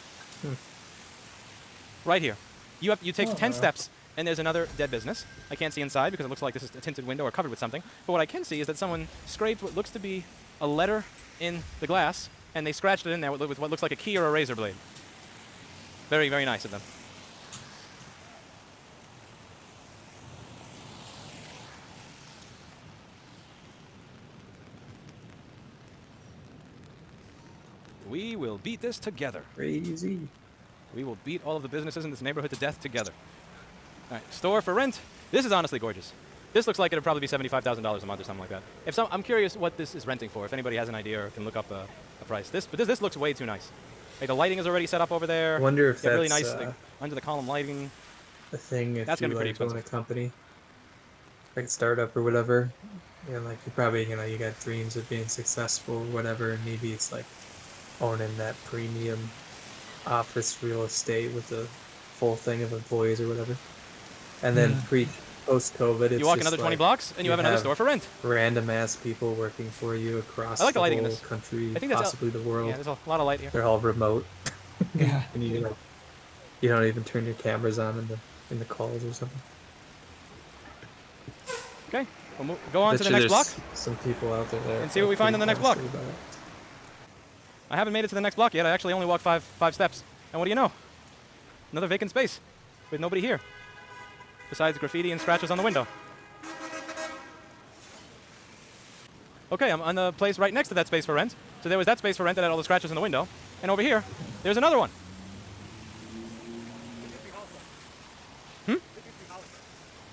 Right here. You take 10 steps and there's another dead business. I can't see inside because it looks like this is a tinted window or covered with something. But what I can see is that someone scraped what looks to be a letter in the glass and they scratched it in there with what looks like a key or a razor blade. Very, very nice of them. We will beat this together. Crazy. We will beat all of the businesses in this neighborhood to death together. All right, store for rent. This is honestly gorgeous. This looks like it'll probably be $75,000 a month or something like that. I'm curious what this is renting for. If anybody has an idea or can look up a price. This looks way too nice. Like the lighting is already set up over there. I wonder if Yeah, that's really nice like, under the column lighting. a thing if That's you gonna be pretty like own a expensive. company, like a startup or whatever. And like you probably you got dreams of being successful or whatever, and maybe it's like owning that premium office real estate with a full thing of employees or whatever. And then post COVID, it's You walk just another 20 like blocks and you have another store for rent. Random ass people working for you across I like the the lighting in whole this. country, I think that's possibly the world. Yeah, there's a lot of light here. They're all remote. Yeah. And you don't even turn your cameras on in the calls or something. Okay, we'll go on to the Bet you next block there's some people out there that and see are what we find on the pretty next block. nasty about it. I haven't made it to the next block yet. I actually only walked five steps. And what do you know? Another vacant space with nobody here. Besides graffiti and scratches on the window. Okay, I'm on the place right next to that space for rent. So there was that space for rent that had all the scratches in the window. And over here, there's another one.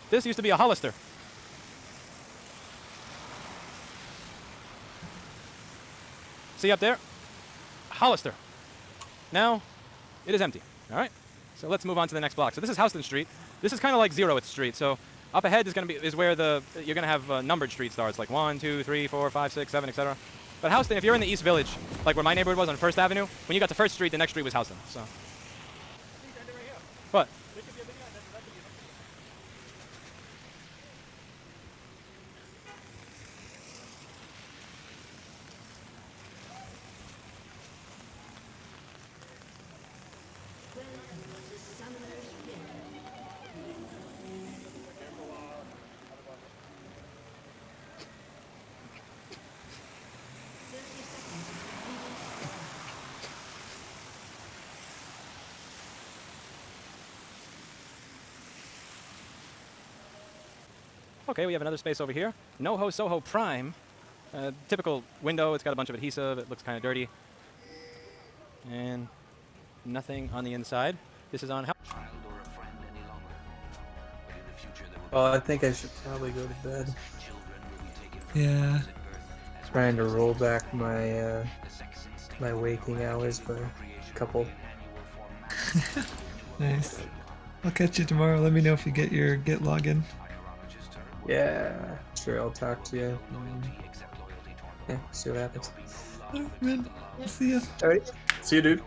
This used to be a Hollister. See up there? Hollister. Now, it is empty. All right. So let's move on to the next block. So this is Houston Street. This is kind of like Zeroth Street. So up ahead is where you're gonna have numbered street starts, like 1, 2, 3, 4, 5, 6, 7, etc. But Houston, if you're in the East Village, like where my neighborhood was on First Avenue, when you got to First Street, the next street was Houston. So. What? Okay, we have another space over here. NoHo Soho Prime. Typical window. It's got a bunch of adhesive. It looks kind of dirty. And nothing on the inside. This is on how. Oh, I think I should probably go to bed. Yeah. Trying to roll back my my waking hours by a couple. Nice. I'll catch you tomorrow. Let me know if you get your Git login. Yeah, sure. I'll talk to you. Yeah, see what happens. Alright, man. I'll see ya. All right. See you, dude.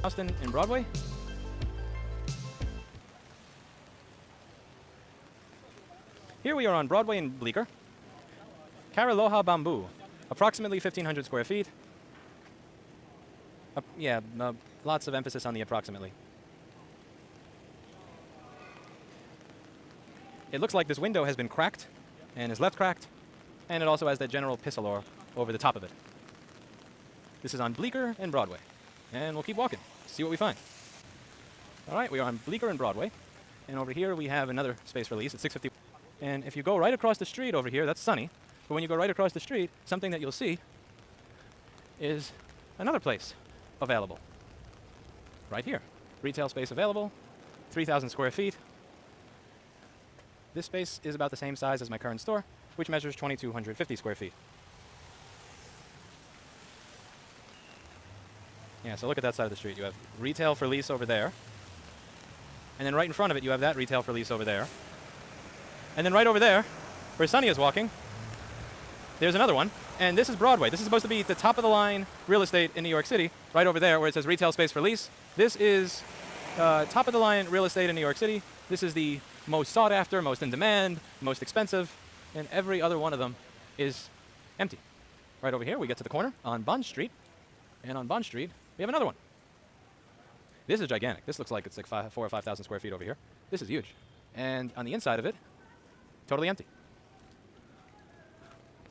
Austin and Broadway. Here we are on Broadway and Bleecker. Kariloha Bamboo, approximately 1,500 square feet. Lots of emphasis on the approximately. It looks like this window has been cracked and is left cracked, and it also has that general pissolor over the top of it. This is on Bleecker and Broadway, and we'll keep walking, see what we find. All right, we are on Bleecker and Broadway, and over here we have another space release at 650. And if you go right across the street over here, that's sunny, but when you go right across the street, something that you'll see is another place available. Right here, retail space available, 3,000 square feet. This space is about the same size as my current store, which measures 2,250 square feet. Yeah, so look at that side of the street. You have retail for lease over there. And then right in front of it, you have that retail for lease over there. And then right over there, where Sunny is walking, there's another one. And this is Broadway. This is supposed to be the top of the line real estate in New York City, right over there where it says retail space for lease. This is top of the line real estate in New York City. This is the most sought after, most in demand, most expensive, and every other one of them is empty. Right over here, we get to the corner on Bond Street, and on Bond Street, we have another one. This is gigantic. This looks like it's like 4,000 or 5,000 square feet over here. This is huge. And on the inside of it, totally empty.